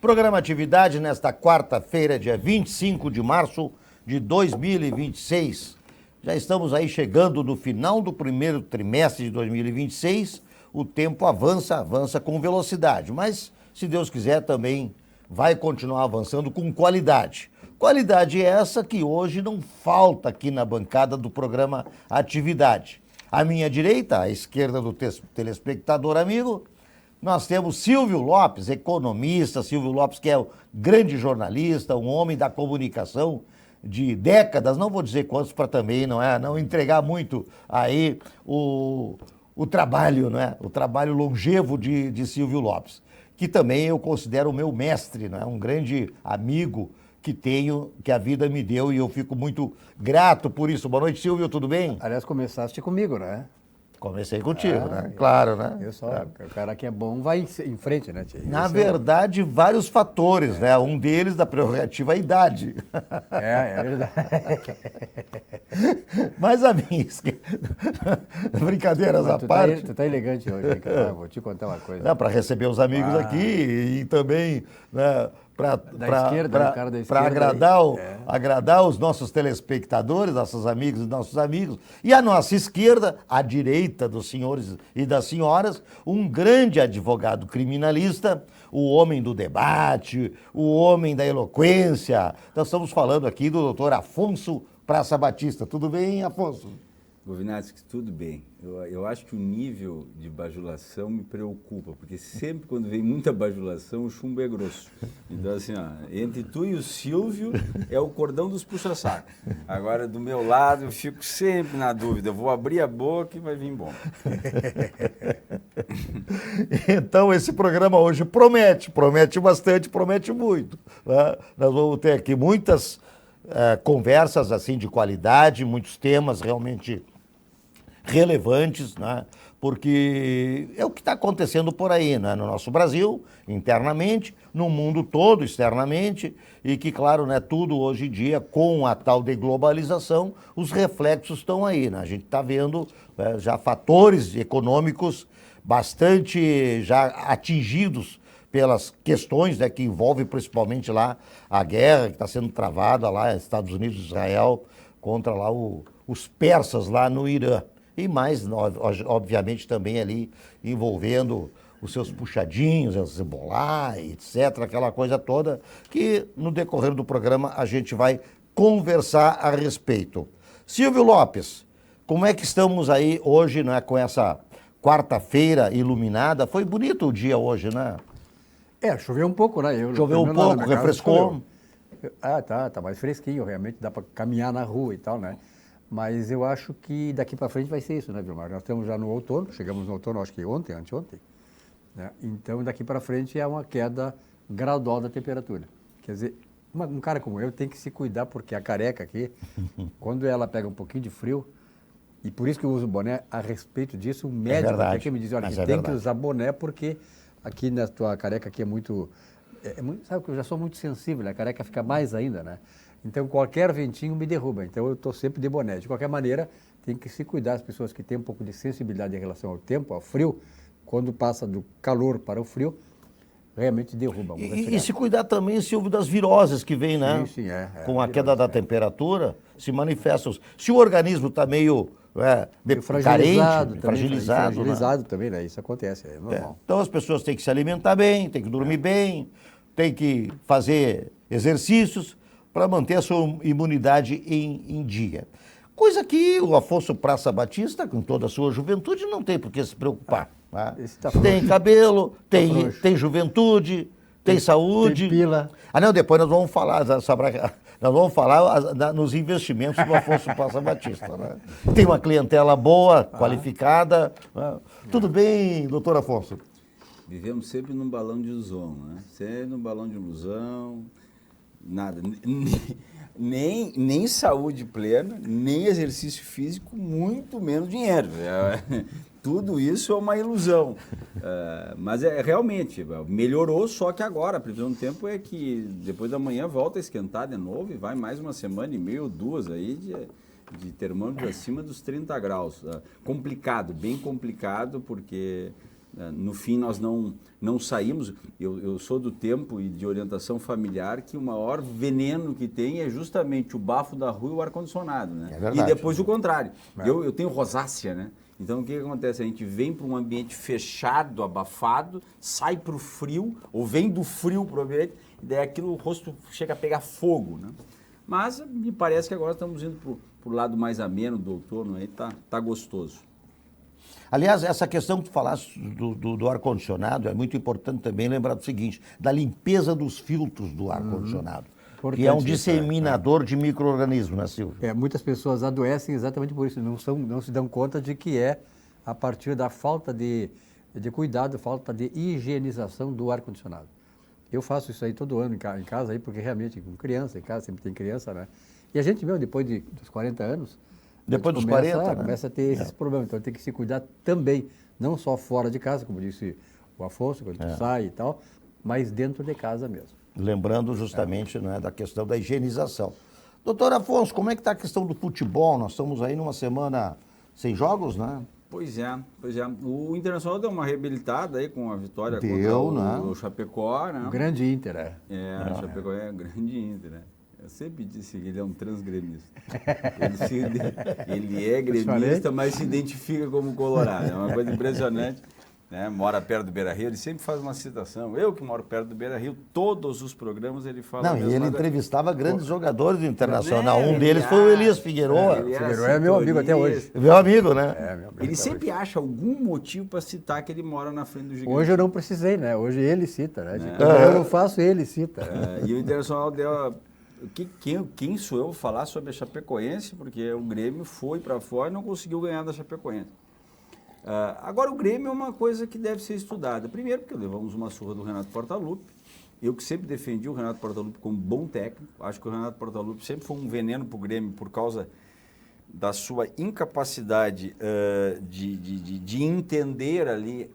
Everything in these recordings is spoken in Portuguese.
Programa Atividade nesta quarta-feira, dia 25 de março de 2026. Já estamos aí chegando no final do primeiro trimestre de 2026. O tempo avança com velocidade, mas se Deus quiser também vai continuar avançando com qualidade. Qualidade essa que hoje não falta aqui na bancada do programa Atividade. À minha direita, à esquerda do telespectador amigo, nós temos Silvio Lopes, economista, Silvio Lopes que é o grande jornalista, um homem da comunicação de décadas, não vou dizer quantos para também não entregar muito aí o trabalho, não é? O trabalho longevo de Silvio Lopes, que também eu considero o meu mestre, não é? Um grande amigo que tenho, que a vida me deu e eu fico muito grato por isso. Boa noite, Silvio, tudo bem? Aliás, começaste comigo, né? Comecei contigo, né? Claro, né? Eu só, o cara que é bom vai em frente, né, tia? Na verdade, vários fatores, né? Um deles da prerrogativa é a idade. É verdade. Mas a minha brincadeiras à parte. Tu tá elegante hoje, hein, cara? Vou te contar uma coisa. Para receber os amigos aqui e também, né, para agradar os nossos telespectadores, nossos amigos e nossos amigos. E à nossa esquerda, à direita dos senhores e das senhoras, um grande advogado criminalista, o homem do debate, o homem da eloquência. Nós estamos falando aqui do doutor Afonso Praça Batista. Tudo bem, Afonso? Govinatski, tudo bem. Eu acho que o nível de bajulação me preocupa, porque sempre quando vem muita bajulação, o chumbo é grosso. Então, assim, ó, entre tu e o Silvio é o cordão dos puxa-saco. Agora, do meu lado, eu fico sempre na dúvida. Eu vou abrir a boca e vai vir bom. Então, esse programa hoje promete bastante, promete muito, né? Nós vamos ter aqui muitas conversas assim de qualidade, muitos temas realmente relevantes, né? Porque é o que está acontecendo por aí, né? No nosso Brasil, internamente, no mundo todo, externamente, e que, claro, né, tudo hoje em dia, com a tal de globalização, os reflexos estão aí, né? A gente está vendo já fatores econômicos bastante já atingidos pelas questões, né, que envolvem principalmente lá a guerra que está sendo travada lá, Estados Unidos e Israel, contra lá os persas lá no Irã. E mais, obviamente, também ali envolvendo os seus puxadinhos, Hezbollah, etc., aquela coisa toda, que no decorrer do programa a gente vai conversar a respeito. Silvio Lopes, como é que estamos aí hoje, né, com essa quarta-feira iluminada? Foi bonito o dia hoje, né? Choveu um pouco, né? Choveu um pouco, refrescou. Tá mais fresquinho, realmente, dá para caminhar na rua e tal, né? Mas eu acho que daqui para frente vai ser isso, né, Vilmar? Nós estamos já no outono, chegamos no outono, acho que anteontem, né? Então, daqui para frente é uma queda gradual da temperatura. Quer dizer, um cara como eu tem que se cuidar, porque a careca aqui, quando ela pega um pouquinho de frio, e por isso que eu uso boné, a respeito disso, o médico até que me diz, olha, tem que usar boné porque aqui na tua careca aqui é muito, sabe que eu já sou muito sensível, né? A careca fica mais ainda, né? Então qualquer ventinho me derruba, então eu estou sempre de boné. De qualquer maneira, tem que se cuidar, as pessoas que têm um pouco de sensibilidade em relação ao tempo, ao frio, quando passa do calor para o frio, realmente derruba. E se cuidar também, Silvio, das viroses que vem, né? Sim, com a queda da temperatura, se manifestam. Se o organismo está meio fragilizado, fragilizado também, né? Isso acontece, é normal. Então as pessoas têm que se alimentar bem, têm que dormir bem, têm que fazer exercícios para manter a sua imunidade em dia. Coisa que o Afonso Praça Batista, com toda a sua juventude, não tem por que se preocupar. Tá? Tem cabelo, tem juventude, tem saúde. Tem pila. Não, depois nós vamos falar nos investimentos do Afonso Praça Batista. Né? Tem uma clientela boa, qualificada. Né? Tudo bem, doutor Afonso? Vivemos sempre num balão de ilusão, né? Sempre num balão de ilusão, nada. Nem saúde plena, nem exercício físico, muito menos dinheiro. Tudo isso é uma ilusão. Mas realmente, melhorou, só que agora, a previsão do tempo é que depois da manhã volta a esquentar de novo e vai mais uma semana e meia ou duas aí de termômetros acima dos 30 graus. Complicado, bem complicado, porque No fim, nós não saímos. Eu sou do tempo e de orientação familiar que o maior veneno que tem é justamente o bafo da rua e o ar-condicionado, né? É verdade. E depois o contrário. Eu tenho rosácea, né? Então, o que acontece? A gente vem para um ambiente fechado, abafado, sai para o frio, ou vem do frio para o ambiente, e daí aquilo, o rosto chega a pegar fogo, né? Mas me parece que agora estamos indo para o lado mais ameno do outono, aí tá gostoso. Aliás, essa questão que tu falaste do ar-condicionado é muito importante também lembrar do seguinte, da limpeza dos filtros do ar-condicionado, que é um Importante isso, disseminador de micro-organismos, né, Silvio? Muitas pessoas adoecem exatamente por isso, não se dão conta de que é a partir da falta de cuidado, falta de higienização do ar-condicionado. Eu faço isso aí todo ano em casa, aí, porque realmente com criança, em casa sempre tem criança, né? E a gente mesmo, depois dos 40 anos, Depois dos 40, né? começa a ter esses problemas. Então tem que se cuidar também, não só fora de casa, como disse o Afonso, quando tu sai e tal, mas dentro de casa mesmo. Lembrando justamente né, da questão da higienização. Doutor Afonso, como é que está a questão do futebol? Nós estamos aí numa semana sem jogos, né? Pois é. O Internacional deu uma reabilitada aí com a vitória Deu, contra né? o Chapecó, né? O grande Inter, O Chapecó é grande Inter, né? Eu sempre disse que ele é um transgremista. Ele é gremista, mas se identifica como colorado. É uma coisa impressionante. Né? Mora perto do Beira-Rio, ele sempre faz uma citação. Eu que moro perto do Beira-Rio, todos os programas ele fala a Não, mesma e ele coisa. entrevistava grandes jogadores do Internacional. Um Ele deles foi o Elias Figueroa. Ele era Figueiredo é meu amigo até hoje. setorista. Meu amigo, né? meu amigo Ele até sempre acha algum motivo para citar que ele mora na frente do gigante. Hoje eu não precisei, né? Hoje ele cita, né? Né? Quando eu não faço, ele cita. Né? E o Internacional deu... Quem sou eu para falar sobre a Chapecoense? Porque o Grêmio foi para fora e não conseguiu ganhar da Chapecoense. Agora, o Grêmio é uma coisa que deve ser estudada. Primeiro, porque levamos uma surra do Renato Portaluppi. Eu que sempre defendi o Renato Portaluppi como bom técnico. Acho que o Renato Portaluppi sempre foi um veneno para o Grêmio por causa da sua incapacidade de entender ali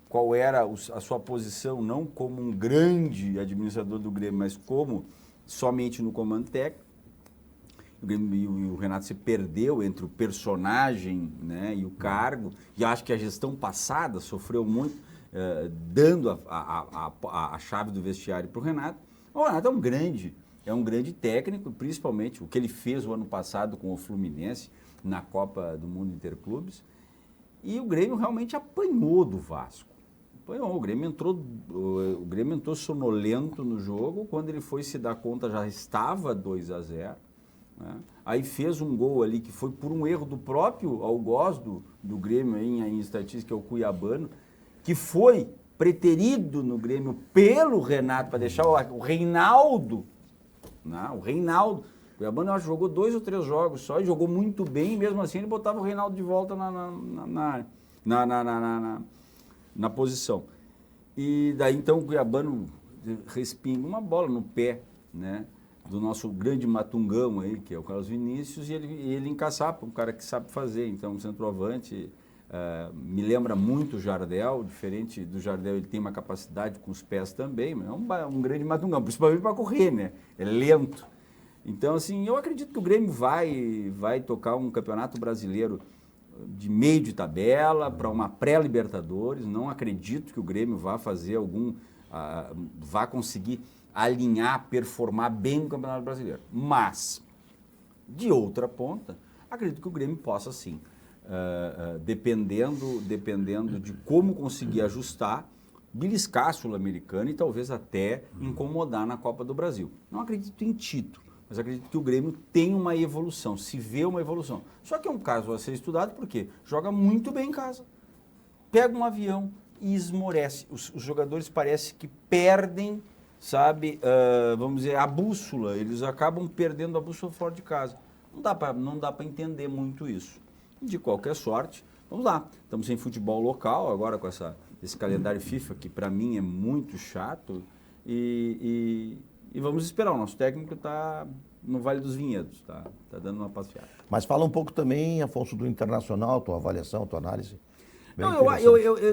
qual era a sua posição, não como um grande administrador do Grêmio, mas como somente no comando técnico. O Grêmio e o Renato se perdeu entre o personagem, né, e o cargo, e acho que a gestão passada sofreu muito, dando a chave do vestiário para o Renato. O Renato é um grande técnico, principalmente o que ele fez o ano passado com o Fluminense na Copa do Mundo Interclubes, e o Grêmio realmente apanhou do Vasco. O Grêmio entrou sonolento no jogo, quando ele foi se dar conta já estava 2-0, né? Aí fez um gol ali que foi por um erro do próprio algoz do Grêmio em estatística, que é o Cuiabano, que foi preterido no Grêmio pelo Renato para deixar o Reinaldo, né? O Cuiabano, eu acho, jogou 2 ou 3 jogos só e jogou muito bem, e mesmo assim ele botava o Reinaldo de volta na posição. E daí então o Cuiabano respinga uma bola no pé, né, do nosso grande matungão aí, que é o Carlos Vinícius, e ele encaçapa, um cara que sabe fazer. Então, um centroavante, me lembra muito o Jardel, diferente do Jardel, ele tem uma capacidade com os pés também, mas é um grande matungão, principalmente para correr, né? É lento. Então, assim, eu acredito que o Grêmio vai tocar um campeonato brasileiro de meio de tabela para uma pré-Libertadores. Não acredito que o Grêmio vá fazer vá conseguir alinhar, performar bem no Campeonato Brasileiro. Mas, de outra ponta, acredito que o Grêmio possa sim, dependendo de como conseguir ajustar, beliscar a Sul-Americana e talvez até incomodar na Copa do Brasil. Não acredito em título, mas acredito que o Grêmio tem uma evolução, se vê uma evolução. Só que é um caso a ser estudado porque joga muito bem em casa. Pega um avião e esmorece. Os jogadores parece que perdem, sabe, vamos dizer, a bússola. Eles acabam perdendo a bússola fora de casa. Não dá para entender muito isso. De qualquer sorte, vamos lá. Estamos em futebol local agora com esse calendário FIFA, que para mim é muito chato. E vamos esperar. O nosso técnico está no Vale dos Vinhedos, tá dando uma passeada. Mas fala um pouco também, Afonso, do Internacional, tua avaliação, tua análise. Não,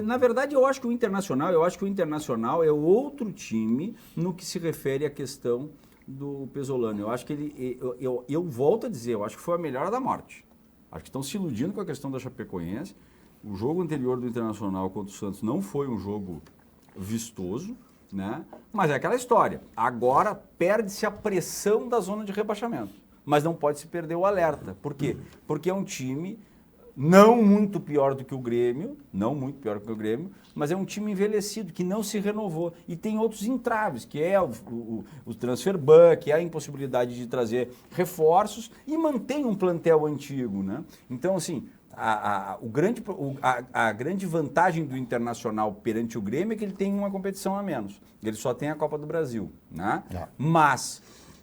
na verdade, eu acho que o Internacional é outro time no que se refere à questão do Pesolano. Eu acho que eu volto a dizer, eu acho que foi a melhor da morte. Acho que estão se iludindo com a questão da Chapecoense. O jogo anterior do Internacional contra o Santos não foi um jogo vistoso, né? Mas é aquela história. Agora perde-se a pressão da zona de rebaixamento. Mas não pode se perder o alerta. Por quê? Porque é um time não muito pior do que o Grêmio, mas é um time envelhecido, que não se renovou. E tem outros entraves, que é o transfer ban, que é a impossibilidade de trazer reforços e mantém um plantel antigo, né? Então, assim, a grande vantagem do Internacional perante o Grêmio é que ele tem uma competição a menos. Ele só tem a Copa do Brasil, né? Mas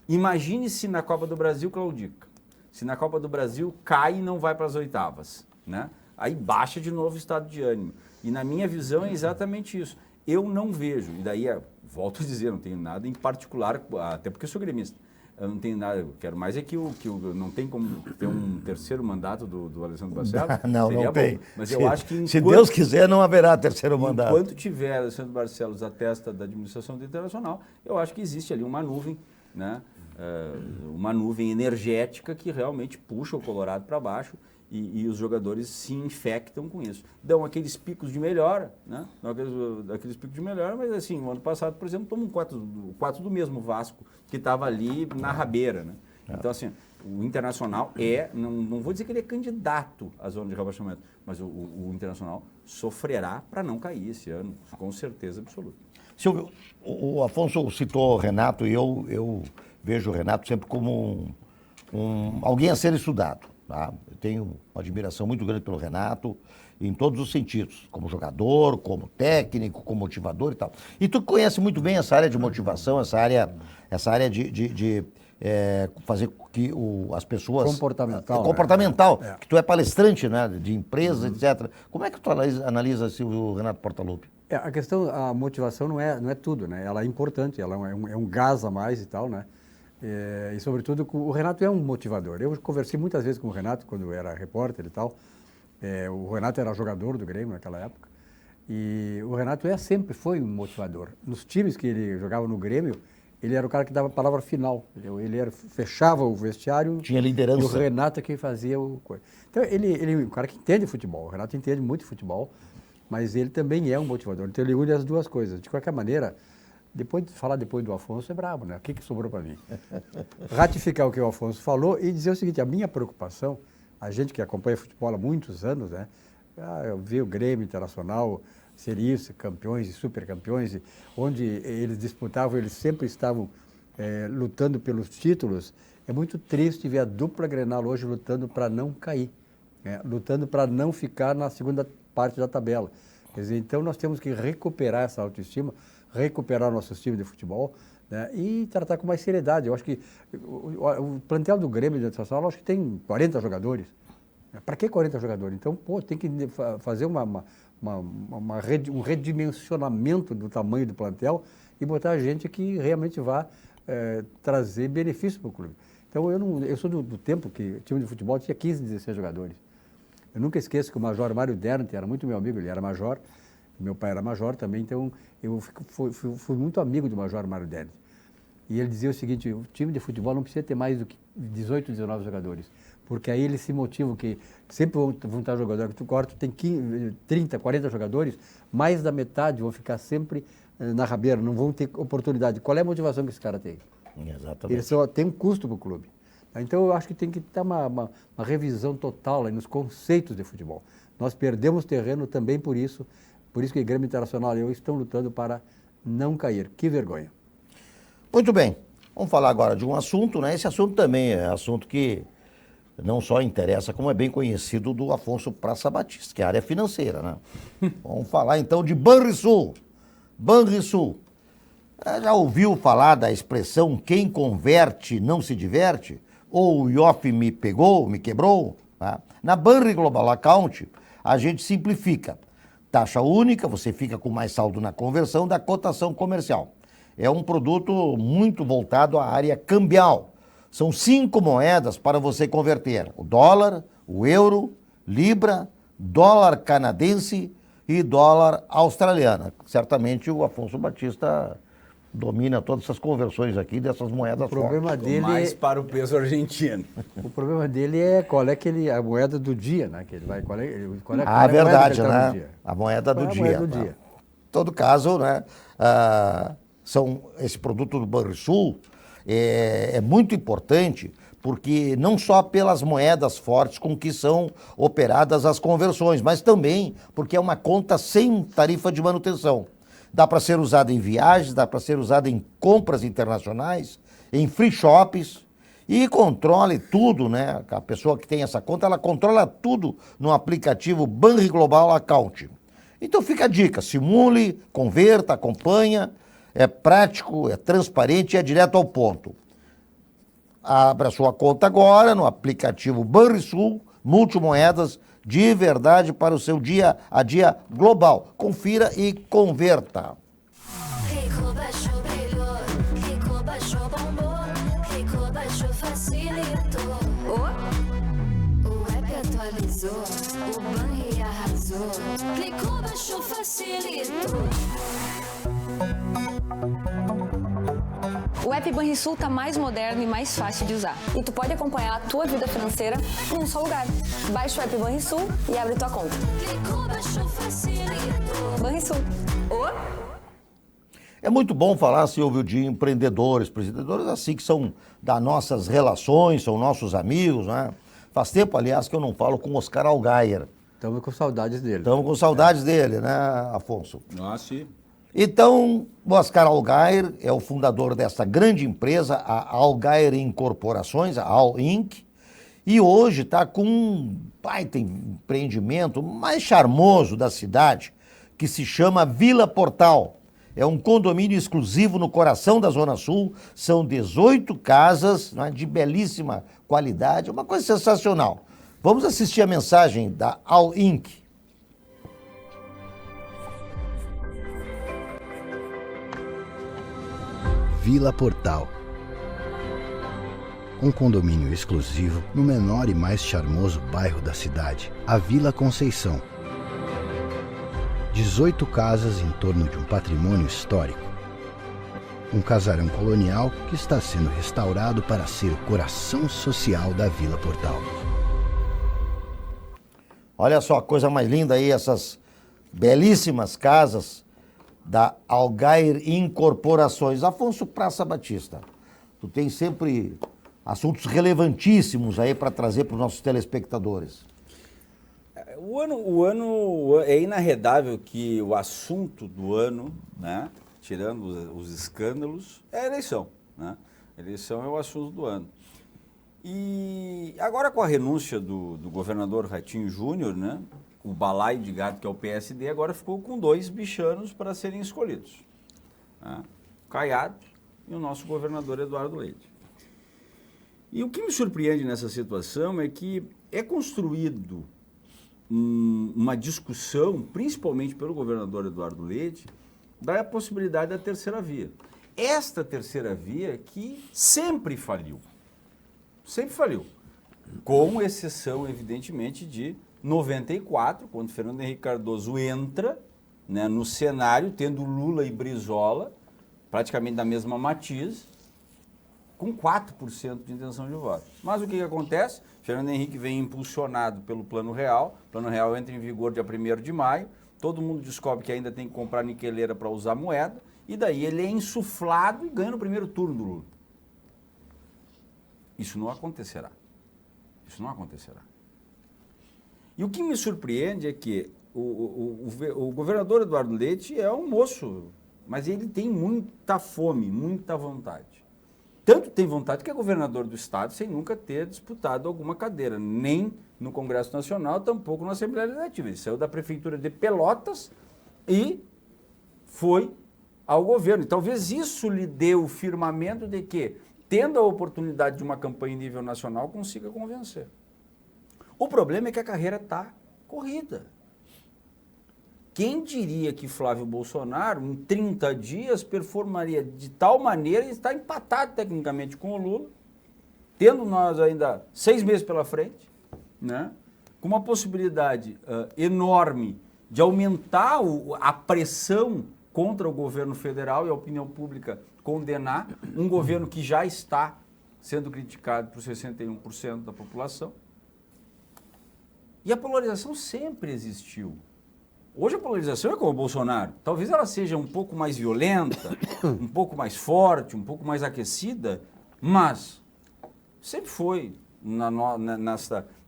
imagine se na Copa do Brasil claudica. Se na Copa do Brasil cai e não vai para as oitavas, né? Aí baixa de novo o estado de ânimo. E na minha visão é exatamente isso. Eu não vejo, e daí, volto a dizer, não tenho nada em particular, até porque eu sou gremista. Eu não tenho nada, eu quero mais é que não tem como ter um terceiro mandato do Alessandro Barcelos. Não tem. Bom. Mas eu acho que se Deus quiser, não haverá terceiro mandato. Enquanto tiver Alessandro Barcelos à testa da administração do Internacional, eu acho que existe ali uma nuvem, né? Uma nuvem energética que realmente puxa o Colorado para baixo e os jogadores se infectam com isso. Dão aqueles picos de melhora, né? Dão aqueles picos de melhora, mas assim, no ano passado, por exemplo, tomou um 4 do mesmo Vasco, que estava ali na rabeira, né? Então, assim, o Internacional não vou dizer que ele é candidato à zona de rebaixamento, mas o Internacional sofrerá para não cair esse ano, com certeza absoluta. Silvio, o Afonso citou o Renato e eu vejo o Renato sempre como alguém a ser estudado. Tá? Eu tenho uma admiração muito grande pelo Renato, em todos os sentidos, como jogador, como técnico, como motivador e tal. E tu conhece muito bem essa área de motivação, essa área de fazer com que as pessoas... Comportamental. Que tu é palestrante, né, de empresas, etc. Como é que tu analisa o Renato Portaluppi? A motivação não é tudo, né? Ela é importante, ela é um gás a mais e tal, né? E sobretudo, o Renato é um motivador. Eu conversei muitas vezes com o Renato quando eu era repórter e tal. O Renato era jogador do Grêmio naquela época. E o Renato sempre foi um motivador. Nos times que ele jogava no Grêmio, ele era o cara que dava a palavra final. Ele fechava o vestiário. Tinha liderança. E o Renato é quem fazia o coisa. Então, ele é um cara que entende futebol. O Renato entende muito futebol, mas ele também é um motivador. Então, ele une as duas coisas. De qualquer maneira, falar depois do Afonso é brabo, né? O que sobrou para mim? Ratificar o que o Afonso falou e dizer o seguinte: a minha preocupação, a gente que acompanha futebol há muitos anos, né? Eu vi o Grêmio Internacional ser isso, campeões e supercampeões, onde eles disputavam, eles sempre estavam lutando pelos títulos. É muito triste ver a dupla Grenal hoje lutando para não cair, lutando para não ficar na segunda parte da tabela. Quer dizer, então nós temos que recuperar essa autoestima, recuperar nossos times de futebol, né, e tratar com mais seriedade. Eu acho que o plantel do Grêmio Internacional, acho que tem 40 jogadores. Para que 40 jogadores? Então, tem que fazer um redimensionamento do tamanho do plantel e botar gente que realmente vá trazer benefício para o clube. Então, eu sou do tempo que o time de futebol tinha 15, 16 jogadores. Eu nunca esqueço que o Major Mário Dernit era muito meu amigo, ele era major, meu pai era major também, então eu fui muito amigo do Major Mário Dernit. E ele dizia o seguinte: o time de futebol não precisa ter mais do que 18, 19 jogadores, porque aí eles se motivam que sempre vão estar jogadores. Agora tu tem 30, 40 jogadores, mais da metade vão ficar sempre na rabeira, não vão ter oportunidade. Qual é a motivação que esse cara tem? Exatamente. Ele só tem um custo para o clube. Então eu acho que tem que ter uma revisão total aí nos conceitos de futebol. Nós perdemos terreno também por isso que o Grêmio Internacional e eu estão lutando para não cair. Que vergonha. Muito bem, vamos falar agora de um assunto, né? Esse assunto também é assunto que não só interessa, como é bem conhecido do Afonso Praça Batista, que é a área financeira, né? Vamos falar então de Banrisul. Banrisul. Já ouviu falar da expressão quem converte não se diverte? Ou o IOF me pegou, me quebrou? Tá? Na Banri Global Account, a gente simplifica. Taxa única, você fica com mais saldo na conversão da cotação comercial. É um produto muito voltado à área cambial. São 5 moedas para você converter: o dólar, o euro, libra, dólar canadense e dólar australiano. Certamente o Afonso Batista domina todas essas conversões aqui dessas moedas O problema fortes. dele Mais para o peso argentino. O problema dele é qual é a moeda do dia, né? Que ele vai, qual é a Ah, moeda verdade, que ele tá no né? dia. A moeda do Qual é a dia. moeda do tá? dia? Em todo caso, né? Esse produto do Banrisul é muito importante porque não só pelas moedas fortes com que são operadas as conversões, mas também porque é uma conta sem tarifa de manutenção. Dá para ser usada em viagens, dá para ser usada em compras internacionais, em free shops e controle tudo, né? A pessoa que tem essa conta, ela controla tudo no aplicativo Banri Global Account. Então fica a dica, simule, converta, acompanha, é prático, é transparente e é direto ao ponto. Abra a sua conta agora no aplicativo Banrisul, multimoedas, de verdade para o seu dia a dia global. Confira e converta. Rico baixou, brilhou. Rico baixou, bombou. Rico baixou, facilitou. O app atualizou. O Banri arrasou. Clicou, baixou, facilitou. O app Banrisul tá mais moderno e mais fácil de usar. E tu pode acompanhar a tua vida financeira num só lugar. Baixa o app Banrisul e abre tua conta. Clicou, baixou, facilitou. Banrisul. É muito bom falar, Silvio, de empreendedores assim que são das nossas relações, são nossos amigos, né? Faz tempo, aliás, que eu não falo com Oscar Allgaier. Estamos com saudades dele. Estamos com saudades dele, né, Afonso? Nossa, sim. Então, o Oscar Allgaier é o fundador dessa grande empresa, a Allgaier Incorporações, a All Inc., e hoje está com um baita empreendimento mais charmoso da cidade, que se chama Vila Portal. É um condomínio exclusivo no coração da Zona Sul, são 18 casas, né, de belíssima qualidade, uma coisa sensacional. Vamos assistir a mensagem da All Inc. Vila Portal. Um condomínio exclusivo no menor e mais charmoso bairro da cidade, a Vila Conceição. 18 casas em torno de um patrimônio histórico. Um casarão colonial que está sendo restaurado para ser o coração social da Vila Portal. Olha só a coisa mais linda aí, essas belíssimas casas da Allgaier Incorporações. Afonso Praça Batista, tu tem sempre assuntos relevantíssimos aí para trazer para os nossos telespectadores. O ano é inarredável que o assunto do ano, né, tirando os escândalos, é a eleição, né? A eleição é o assunto do ano. E agora com a renúncia do governador Ratinho Júnior, né, o balaio de gato que é o PSD, agora ficou com 2 bichanos para serem escolhidos, né? O Caiado e o nosso governador Eduardo Leite. E o que me surpreende nessa situação é que é construído uma discussão, principalmente pelo governador Eduardo Leite, da possibilidade da terceira via. Esta terceira via que sempre faliu, com exceção, evidentemente, de 94, quando Fernando Henrique Cardoso entra, né, no cenário, tendo Lula e Brizola, praticamente da mesma matiz, com 4% de intenção de voto. Mas o que acontece? Fernando Henrique vem impulsionado pelo Plano Real, o Plano Real entra em vigor dia 1º de maio, todo mundo descobre que ainda tem que comprar niqueleira para usar moeda, e daí ele é insuflado e ganha no primeiro turno do Lula. Isso não acontecerá. Isso não acontecerá. E o que me surpreende é que o governador Eduardo Leite é um moço, mas ele tem muita fome, muita vontade. Tanto tem vontade que é governador do estado sem nunca ter disputado alguma cadeira, nem no Congresso Nacional, tampouco na Assembleia Legislativa. Ele saiu da prefeitura de Pelotas e foi ao governo. E talvez isso lhe dê o firmamento de que, tendo a oportunidade de uma campanha em nível nacional, consiga convencer. O problema é que a carreira está corrida. Quem diria que Flávio Bolsonaro, em 30 dias, performaria de tal maneira e está empatado tecnicamente com o Lula, tendo nós ainda 6 meses pela frente, né, com uma possibilidade enorme de aumentar a pressão contra o governo federal e a opinião pública condenar um governo que já está sendo criticado por 61% da população. E a polarização sempre existiu. Hoje a polarização é como o Bolsonaro. Talvez ela seja um pouco mais violenta, um pouco mais forte, um pouco mais aquecida, mas sempre foi,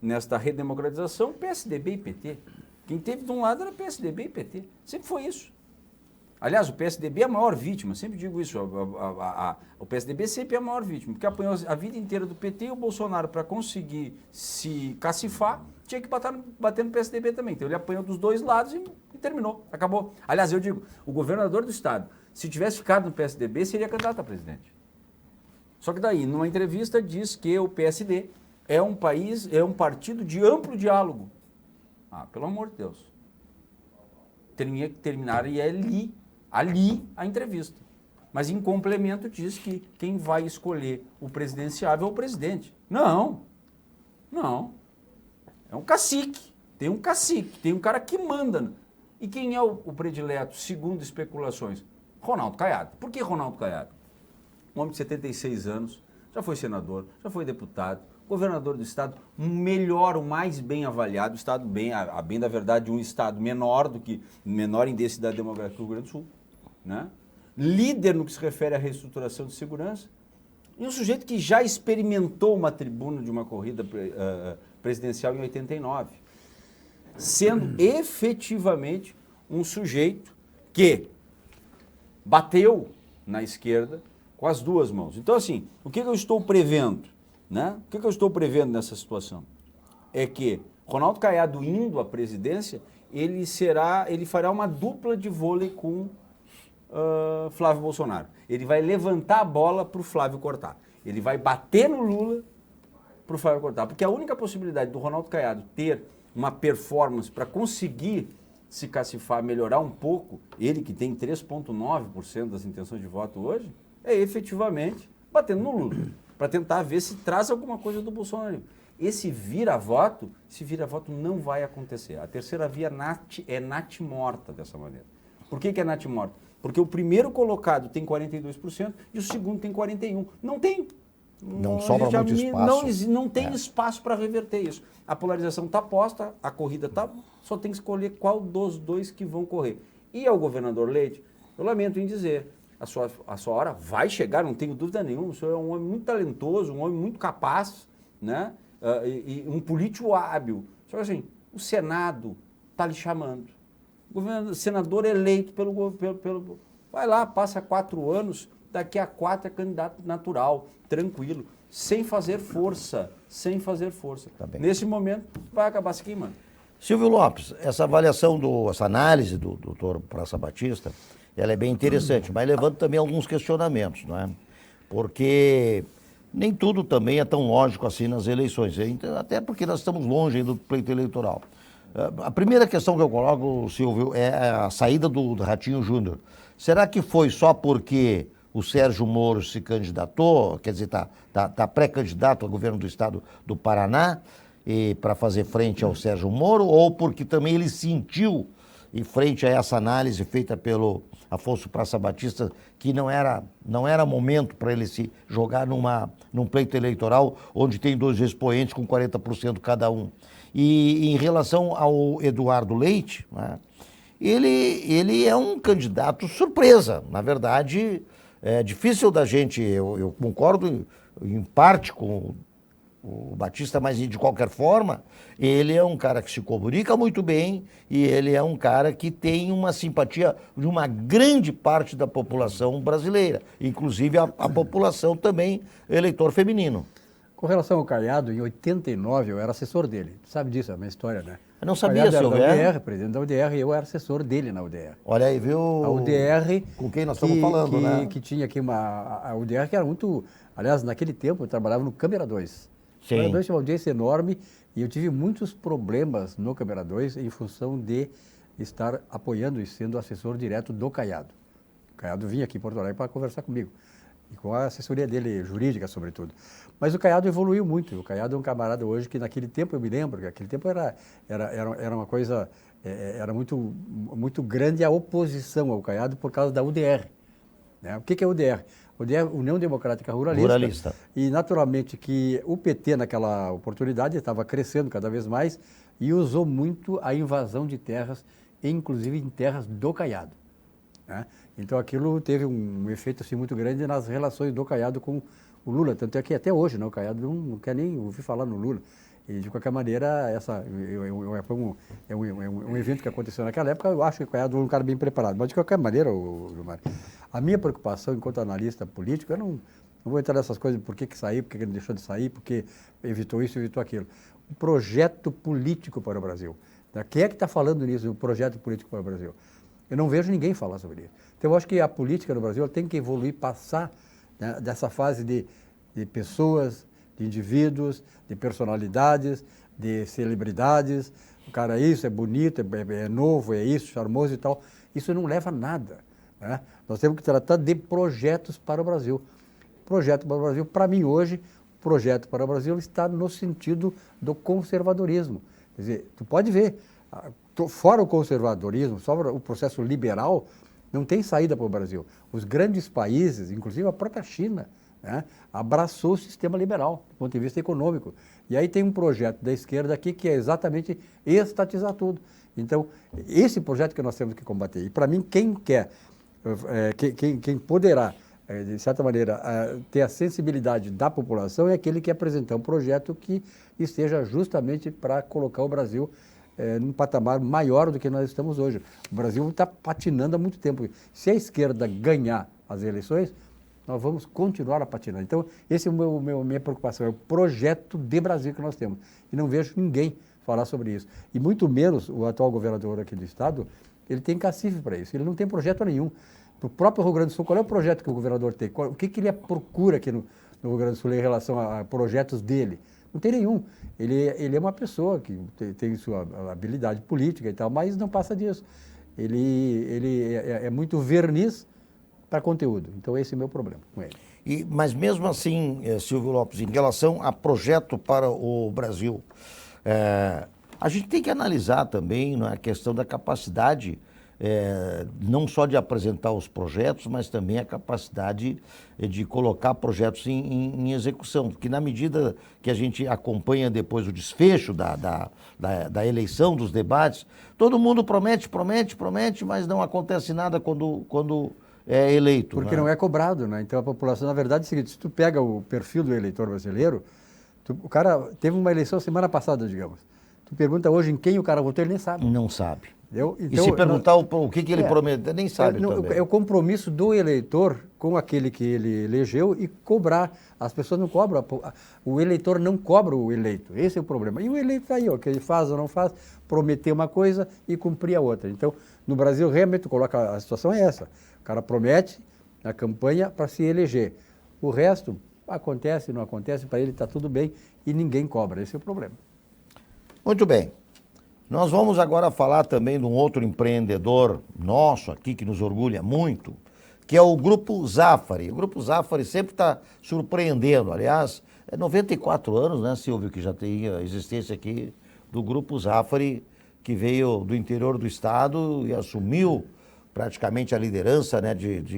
nesta redemocratização, PSDB e PT. Quem teve de um lado era PSDB e PT. Sempre foi isso. Aliás, o PSDB é a maior vítima, sempre digo isso. O PSDB sempre é a maior vítima, porque apanhou a vida inteira do PT e o Bolsonaro, para conseguir se cacifar, tinha que bater no PSDB também. Então ele apanhou dos dois lados e terminou, acabou. Aliás, eu digo, o governador do estado, se tivesse ficado no PSDB, seria candidato a presidente. Só que daí, numa entrevista, diz que o PSD é um partido de amplo diálogo. Ah, pelo amor de Deus. Tinha que terminar e ali a entrevista. Mas em complemento diz que quem vai escolher o presidenciável é o presidente. Não. É um cacique. Tem um cara que manda. E quem é o predileto, segundo especulações? Ronaldo Caiado. Por que Ronaldo Caiado? Um homem de 76 anos, já foi senador, já foi deputado, governador do estado, melhor, o mais bem avaliado, estado bem, a bem da verdade, um estado menor em densidade demográfica do Rio Grande do Sul, né? Líder no que se refere à reestruturação de segurança, e um sujeito que já experimentou uma tribuna de uma corrida presidencial em 89, sendo efetivamente um sujeito que bateu na esquerda com as duas mãos. Então, assim, o que eu estou prevendo, né? O que eu estou prevendo nessa situação? É que Ronaldo Caiado indo à presidência, ele fará uma dupla de vôlei com Flávio Bolsonaro. Ele vai levantar a bola para o Flávio cortar. Ele vai bater no Lula para o Flávio cortar. Porque a única possibilidade do Ronaldo Caiado ter uma performance para conseguir se cacifar, melhorar um pouco, ele que tem 3,9% das intenções de voto hoje, é efetivamente batendo no Lula, para tentar ver se traz alguma coisa do Bolsonaro. Esse vira-voto não vai acontecer. A terceira via é natimorta dessa maneira. Por que é natimorta? Porque o primeiro colocado tem 42% e o segundo tem 41%. Não tem. Não sobra muito espaço. Não tem espaço para reverter isso. A polarização está posta, a corrida está, só tem que escolher qual dos dois que vão correr. E ao governador Leite, eu lamento em dizer, a sua hora vai chegar, não tenho dúvida nenhuma. O senhor é um homem muito talentoso, um homem muito capaz, né? E um político hábil. Só que assim, o Senado está lhe chamando. O senador eleito pelo... Vai lá, passa 4 anos, daqui a 4 é candidato natural, tranquilo, sem fazer força. Tá bem. Nesse momento, vai acabar se queimando. Silvio Lopes, essa essa análise do doutor Praça Batista, ela é bem interessante, mas levanta também alguns questionamentos, não é? Porque nem tudo também é tão lógico assim nas eleições, até porque nós estamos longe ainda do pleito eleitoral. A primeira questão que eu coloco, Silvio, é a saída do Ratinho Júnior. Será que foi só porque o Sérgio Moro se candidatou, quer dizer, está pré-candidato ao governo do estado do Paraná, para fazer frente ao Sérgio Moro, ou porque também ele sentiu, em frente a essa análise feita pelo Afonso Praça Batista, que não era momento para ele se jogar num pleito eleitoral onde tem 2 expoentes com 40% cada um. E em relação ao Eduardo Leite, né, ele é um candidato surpresa. Na verdade, é difícil da gente, eu concordo em parte com o Batista, mas de qualquer forma, ele é um cara que se comunica muito bem e ele é um cara que tem uma simpatia de uma grande parte da população brasileira, inclusive a população também eleitor feminino. Com relação ao Caiado, em 89 eu era assessor dele. Tu sabe disso, é a minha história, né? Eu não sabia, Caiado Silvio. Era da UDR, presidente da UDR, e eu era assessor dele na UDR. Olha aí, viu? A UDR... Com quem nós estamos falando, né? Que tinha aqui a UDR que era muito... Aliás, naquele tempo eu trabalhava no Câmara 2. Sim. O Câmara 2 tinha uma audiência enorme e eu tive muitos problemas no Câmara 2 em função de estar apoiando e sendo assessor direto do Caiado. O Caiado vinha aqui em Porto Alegre para conversar comigo. e com a assessoria dele jurídica, sobretudo. Mas o Caiado evoluiu muito. O Caiado é um camarada hoje que naquele tempo, eu me lembro, que naquele tempo era uma coisa, era muito grande a oposição ao Caiado por causa da UDR. Né? O que é a UDR? UDR, União Democrática Ruralista. E, naturalmente, que o PT, naquela oportunidade, estava crescendo cada vez mais e usou muito a invasão de terras, inclusive em terras do Caiado. Né? Então, aquilo teve um efeito assim, muito grande nas relações do Caiado com o Lula. Tanto é que até hoje, né, o Caiado não quer nem ouvir falar no Lula. E, de qualquer maneira, é um evento que aconteceu naquela época. Eu acho que o Caiado é um cara bem preparado. Mas, de qualquer maneira, Gilmar, a minha preocupação enquanto analista político, eu não vou entrar nessas coisas de por que saiu, por que ele deixou de sair, porque evitou isso, evitou aquilo. Um projeto político para o Brasil. Quem é que está falando nisso, um projeto político para o Brasil? Eu não vejo ninguém falar sobre isso. Então, eu acho que a política no Brasil tem que evoluir, passar, né, dessa fase de pessoas, de indivíduos, de personalidades, de celebridades. O cara é isso, é bonito, é novo, é isso, charmoso e tal. Isso não leva a nada. Né? Nós temos que tratar de projetos para o Brasil. Projeto para o Brasil, para mim hoje, projeto para o Brasil está no sentido do conservadorismo. Quer dizer, tu pode ver, fora o conservadorismo, fora o processo liberal, não tem saída para o Brasil. Os grandes países, inclusive a própria China, né, abraçou o sistema liberal, do ponto de vista econômico. E aí tem um projeto da esquerda aqui que é exatamente estatizar tudo. Então, esse projeto que nós temos que combater. E, para mim, quem poderá, de certa maneira, ter a sensibilidade da população é aquele que apresentar um projeto que esteja justamente para colocar o Brasil num patamar maior do que nós estamos hoje. O Brasil está patinando há muito tempo. Se a esquerda ganhar as eleições, nós vamos continuar a patinar. Então, esse é minha preocupação, é o projeto de Brasil que nós temos. E não vejo ninguém falar sobre isso. E muito menos o atual governador aqui do estado, ele tem cacife para isso. Ele não tem projeto nenhum. Para o próprio Rio Grande do Sul, qual é o projeto que o governador tem? O que ele procura aqui no Rio Grande do Sul em relação a projetos dele? Não tem nenhum. Ele é uma pessoa que tem sua habilidade política e tal, mas não passa disso. Ele é muito verniz para conteúdo. Então, esse é o meu problema com ele. Mas mesmo assim, Silvio Lopes, em relação a projeto para o Brasil, a gente tem que analisar também, né, a questão da capacidade, não só de apresentar os projetos, mas também a capacidade de colocar projetos em execução. Porque na medida que a gente acompanha depois o desfecho da eleição, dos debates, todo mundo promete, mas não acontece nada quando é eleito. Porque né? não é cobrado, né? Então a população, na verdade, é o seguinte, se tu pega o perfil do eleitor brasileiro, o cara teve uma eleição semana passada, digamos. Tu pergunta hoje em quem o cara votou, ele nem sabe. Não sabe. Então, e se perguntar o que ele prometeu, nem sabe também. É o compromisso do eleitor com aquele que ele elegeu e cobrar. As pessoas não cobram, o eleitor não cobra o eleito. Esse é o problema. E o eleito está aí, ó, que ele faz ou não faz, prometer uma coisa e cumprir a outra. Então, no Brasil, realmente, a situação é essa. O cara promete a campanha para se eleger. O resto acontece, não acontece, para ele está tudo bem e ninguém cobra. Esse é o problema. Muito bem. Nós vamos agora falar também de um outro empreendedor nosso aqui, que nos orgulha muito, que é o Grupo Zafari. O Grupo Zafari sempre está surpreendendo. Aliás, 94 anos, né, Silvio, que já tem a existência aqui do Grupo Zafari, que veio do interior do estado e assumiu praticamente a liderança, né,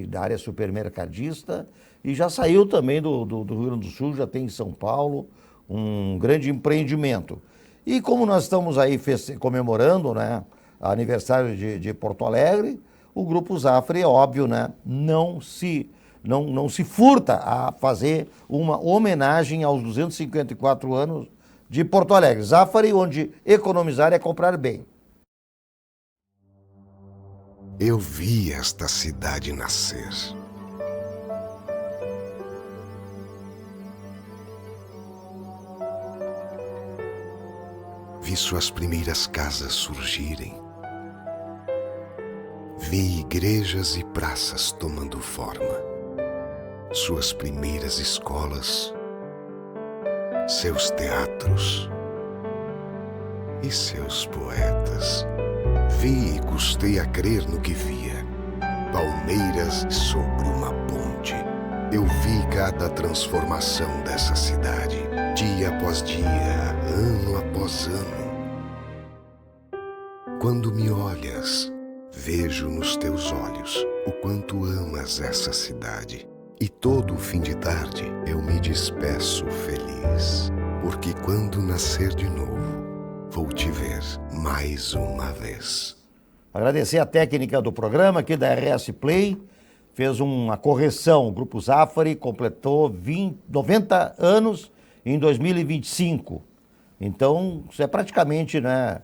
da área supermercadista e já saiu também do Rio Grande do Sul, já tem em São Paulo um grande empreendimento. E como nós estamos aí comemorando, né, aniversário de Porto Alegre, o Grupo Zafari, é óbvio, né, não se furta a fazer uma homenagem aos 254 anos de Porto Alegre. Zafari, onde economizar é comprar bem. Eu vi esta cidade nascer. Vi suas primeiras casas surgirem. Vi igrejas e praças tomando forma. Suas primeiras escolas, seus teatros e seus poetas. Vi e custei a crer no que via. Palmeiras sobre uma ponte, Eu vi cada transformação dessa cidade, dia após dia, ano após ano. Quando me olhas, vejo nos teus olhos o quanto amas essa cidade. E todo fim de tarde eu me despeço feliz, porque quando nascer de novo, vou te ver mais uma vez. Agradecer a técnica do programa aqui da RS Play, fez uma correção. O Grupo Zafari completou 90 anos em 2025. Então, isso é praticamente, né,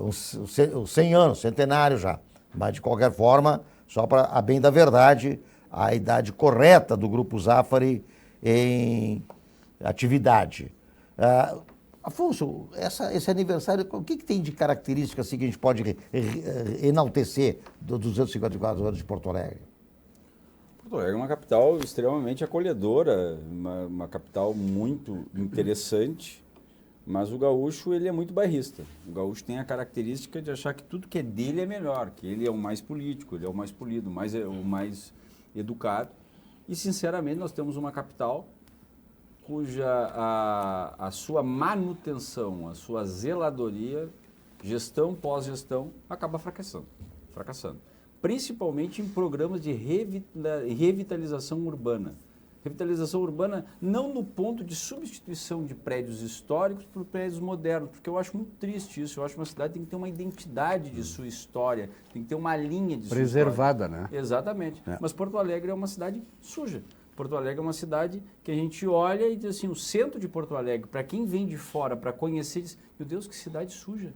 os 100 anos, centenário já. Mas, de qualquer forma, só para a bem da verdade, a idade correta do Grupo Zafari em atividade. Afonso, esse aniversário, o que tem de característica assim, que a gente pode enaltecer dos 254 anos de Porto Alegre? Porto Alegre é uma capital extremamente acolhedora, uma capital muito interessante, mas o gaúcho ele é muito bairrista. O gaúcho tem a característica de achar que tudo que é dele é melhor, que ele é o mais político, ele é o mais polido, o mais educado. E, sinceramente, nós temos uma capital cuja a sua manutenção, a sua zeladoria, gestão pós-gestão, acaba fracassando. Principalmente em programas de revitalização urbana. Revitalização urbana não no ponto de substituição de prédios históricos por prédios modernos, porque eu acho muito triste isso. Eu acho que uma cidade tem que ter uma identidade de sua história, tem que ter uma linha de preservada, sua história. Né? Exatamente. É. Mas Porto Alegre é uma cidade suja. Porto Alegre é uma cidade que a gente olha e diz assim, o centro de Porto Alegre, para quem vem de fora, para conhecer, diz, meu Deus, que cidade suja.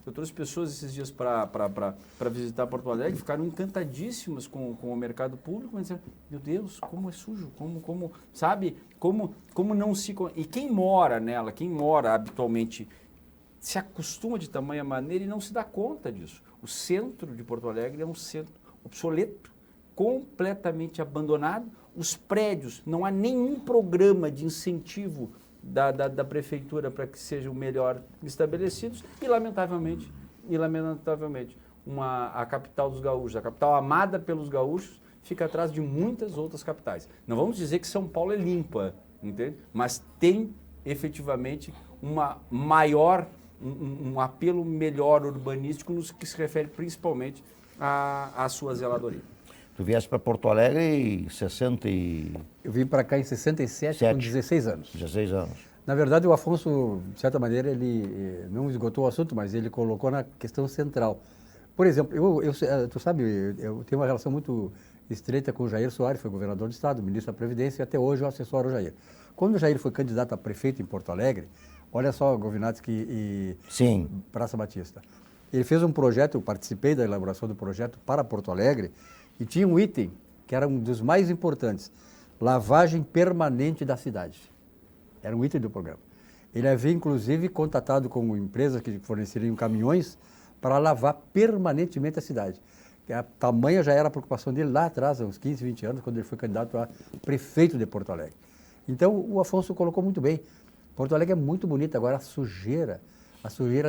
Eu trouxe pessoas esses dias para visitar Porto Alegre, ficaram encantadíssimas com o mercado público, mas disseram, meu Deus, como é sujo, como não se... E quem mora nela, quem mora habitualmente, se acostuma de tamanha maneira e não se dá conta disso. O centro de Porto Alegre é um centro obsoleto, completamente abandonado, os prédios, não há nenhum programa de incentivo da prefeitura para que sejam melhor estabelecidos e, lamentavelmente, a capital dos gaúchos, a capital amada pelos gaúchos, fica atrás de muitas outras capitais. Não vamos dizer que São Paulo é limpa, entende? Mas tem efetivamente um apelo melhor urbanístico no que se refere principalmente à sua zeladoria. Tu vieste para Porto Alegre em 60 e... Eu vim para cá em 67, com 16 anos. 16 anos. Na verdade, o Afonso, de certa maneira, ele não esgotou o assunto, mas ele colocou na questão central. Por exemplo, tu sabe, eu tenho uma relação muito estreita com o Jair Soares, foi governador do Estado, ministro da Previdência, e até hoje eu assessoro o Jair. Quando o Jair foi candidato a prefeito em Porto Alegre, olha só, Govinatsky e Praça Batista, ele fez um projeto, eu participei da elaboração do projeto para Porto Alegre, e tinha um item que era um dos mais importantes, lavagem permanente da cidade. Era um item do programa. Ele havia, inclusive, contatado com empresas que forneceriam caminhões para lavar permanentemente a cidade. A tamanha já era a preocupação dele lá atrás, há uns 15, 20 anos, quando ele foi candidato a prefeito de Porto Alegre. Então, o Afonso colocou muito bem. Porto Alegre é muito bonita, agora a sujeira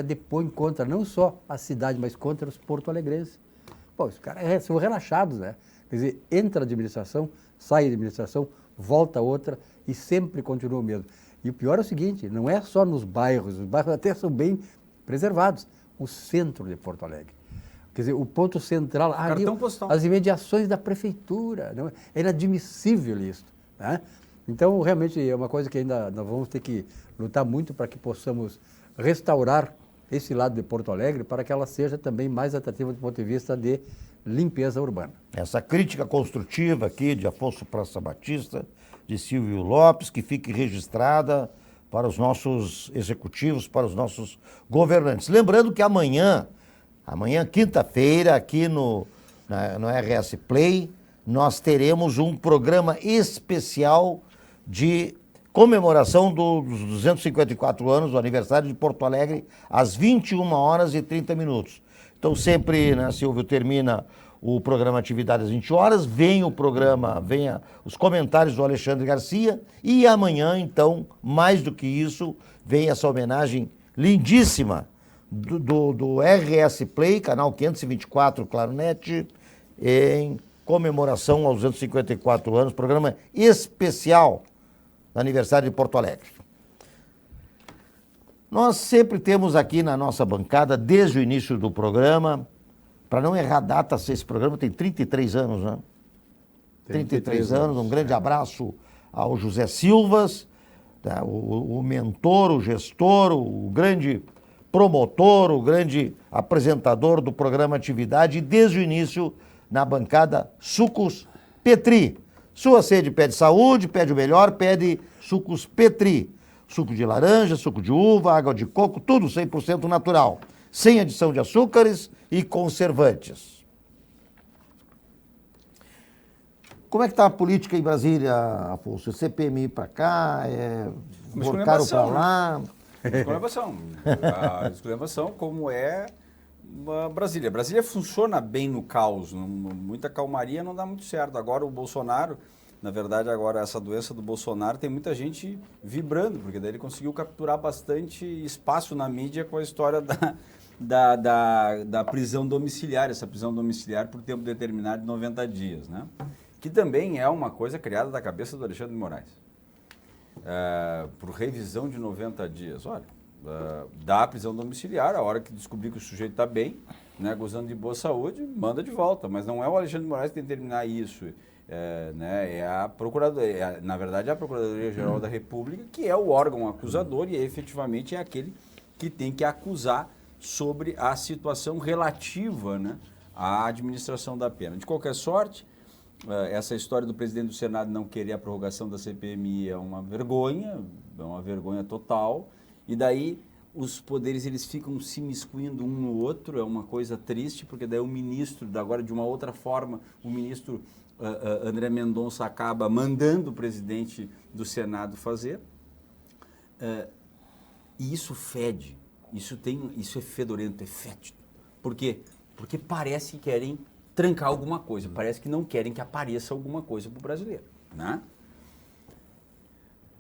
depõe contra não só a cidade, mas contra os porto-alegrenses. Pô, os caras são relaxados, né? Quer dizer, entra a administração, sai a administração, volta outra e sempre continua o mesmo. E o pior é o seguinte, não é só nos bairros, os bairros até são bem preservados, o centro de Porto Alegre. Quer dizer, o ponto central, ali, as imediações da prefeitura, não é inadmissível isso, né? Então, realmente, é uma coisa que ainda nós vamos ter que lutar muito para que possamos restaurar esse lado de Porto Alegre para que ela seja também mais atrativa do ponto de vista de limpeza urbana. Essa crítica construtiva aqui de Afonso Praça Batista, de Silvio Lopes, que fique registrada para os nossos executivos, para os nossos governantes. Lembrando que amanhã, quinta-feira, aqui no RS Play, nós teremos um programa especial de comemoração dos 254 anos do aniversário de Porto Alegre, às 21h30. Então sempre, né, Silvio, termina o programa Atividade às 20 horas, vem os comentários do Alexandre Garcia e amanhã, então, mais do que isso, vem essa homenagem lindíssima do RS Play, canal 524 Claro Net, comemoração aos 254 anos, programa especial do aniversário de Porto Alegre. Nós sempre temos aqui na nossa bancada, desde o início do programa, para não errar data, esse programa tem 33 anos, né? 33 anos, um grande abraço ao José Silvas, tá? O mentor, o gestor, o grande promotor, o grande apresentador do programa Atividade, e desde o início na bancada Sucos Petri. Sua sede pede saúde, pede o melhor, pede Sucos Petri. Suco de laranja, suco de uva, água de coco, tudo 100% natural, sem adição de açúcares e conservantes. Como é que está a política em Brasília, Afonso? O CPMI para cá, Vorcaro para lá? Esculhambação. A esculhambação como é Brasília. Brasília funciona bem no caos, muita calmaria não dá muito certo. Agora o Bolsonaro, na verdade agora essa doença do Bolsonaro tem muita gente vibrando, porque daí ele conseguiu capturar bastante espaço na mídia com a história da prisão domiciliar, essa prisão domiciliar por tempo determinado de 90 dias, né? Que também é uma coisa criada da cabeça do Alexandre de Moraes. Por revisão de 90 dias. Olha, dá a prisão domiciliar, a hora que descobrir que o sujeito está bem, né, gozando de boa saúde, manda de volta. Mas não é o Alexandre de Moraes que tem que determinar isso. É a Procuradoria, na verdade é a Procuradoria-Geral da República, que é o órgão acusador e efetivamente é aquele que tem que acusar sobre a situação relativa, né, à administração da pena. De qualquer sorte, essa história do presidente do Senado não querer a prorrogação da CPMI é uma vergonha total, e daí os poderes eles ficam se imiscuindo um no outro, é uma coisa triste, porque daí o ministro, agora de uma outra forma, o ministro André Mendonça acaba mandando o presidente do Senado fazer, e isso fede, isso é fedorento, é fétido. Por quê? Porque parece que querem trancar alguma coisa, parece que não querem que apareça alguma coisa para o brasileiro, né?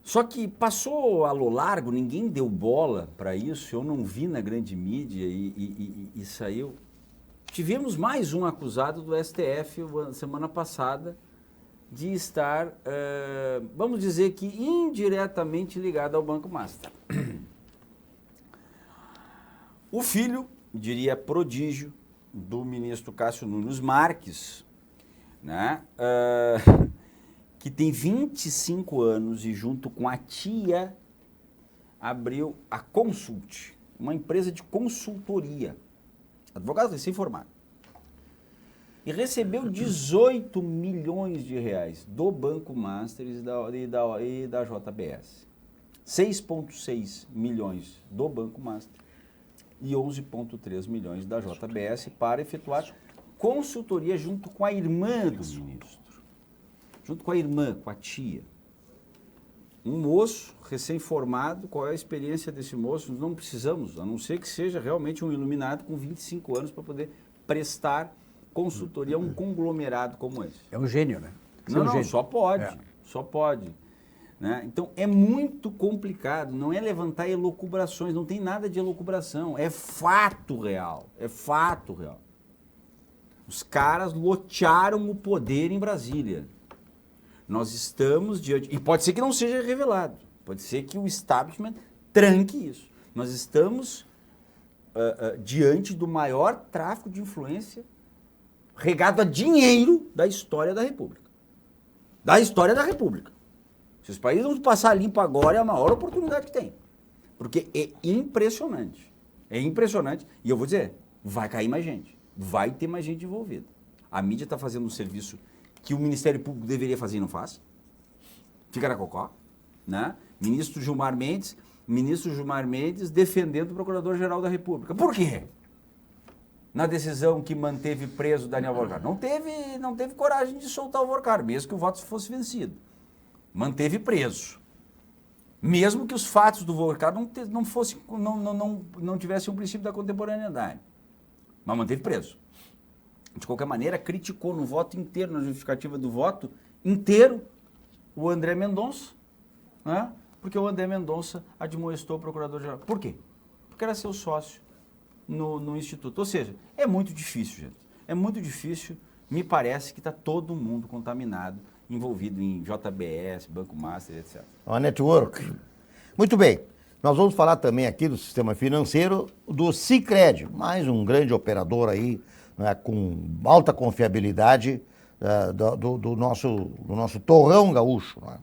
Só que passou a lo largo, ninguém deu bola para isso, eu não vi na grande mídia e saiu. Tivemos mais um acusado do STF semana passada de estar, vamos dizer que indiretamente ligado ao Banco Master. O filho, diria prodígio, do ministro Cássio Nunes Marques, né, que tem 25 anos e junto com a tia abriu a Consult, uma empresa de consultoria, advogado recém-formado, e recebeu 18 milhões de reais do Banco Master e da JBS, 6,6 milhões do Banco Master e 11,3 milhões da JBS para efetuar consultoria junto com a irmã do ministro. Junto com a irmã, com a tia. Um moço recém-formado, qual é a experiência desse moço? Não precisamos, a não ser que seja realmente um iluminado com 25 anos para poder prestar consultoria a um conglomerado como esse. É um gênio, né? Não, só pode, só pode. Né? Então, é muito complicado, não é levantar elucubrações, não tem nada de elucubração, é fato real, é fato real. Os caras lotearam o poder em Brasília. Nós estamos diante, e pode ser que não seja revelado, pode ser que o establishment tranque isso. Nós estamos diante do maior tráfico de influência regado a dinheiro da história da República. Da história da República. Se os países vão passar limpo agora, é a maior oportunidade que tem. Porque é impressionante. É impressionante. E eu vou dizer, vai cair mais gente. Vai ter mais gente envolvida. A mídia está fazendo um serviço que o Ministério Público deveria fazer e não faz. Fica na cocó. Né? Ministro Gilmar Mendes defendendo o Procurador-Geral da República. Por quê? Na decisão que manteve preso Daniel Vorcaro. Não teve coragem de soltar o Vorcaro, mesmo que o voto fosse vencido. Manteve preso. Mesmo que os fatos do Vorcaro não tivessem o princípio da contemporaneidade. Mas manteve preso. De qualquer maneira, criticou no voto inteiro, na justificativa do voto inteiro, o André Mendonça, né? Porque o André Mendonça admoestou o Procurador-Geral. Por quê? Porque era seu sócio no Instituto. Ou seja, é muito difícil, gente. É muito difícil me parece que está todo mundo contaminado, envolvido em JBS, Banco Master, etc. Uma network. Muito bem. Nós vamos falar também aqui do sistema financeiro do Sicredi, mais um grande operador aí, né, com alta confiabilidade do nosso torrão gaúcho. Né?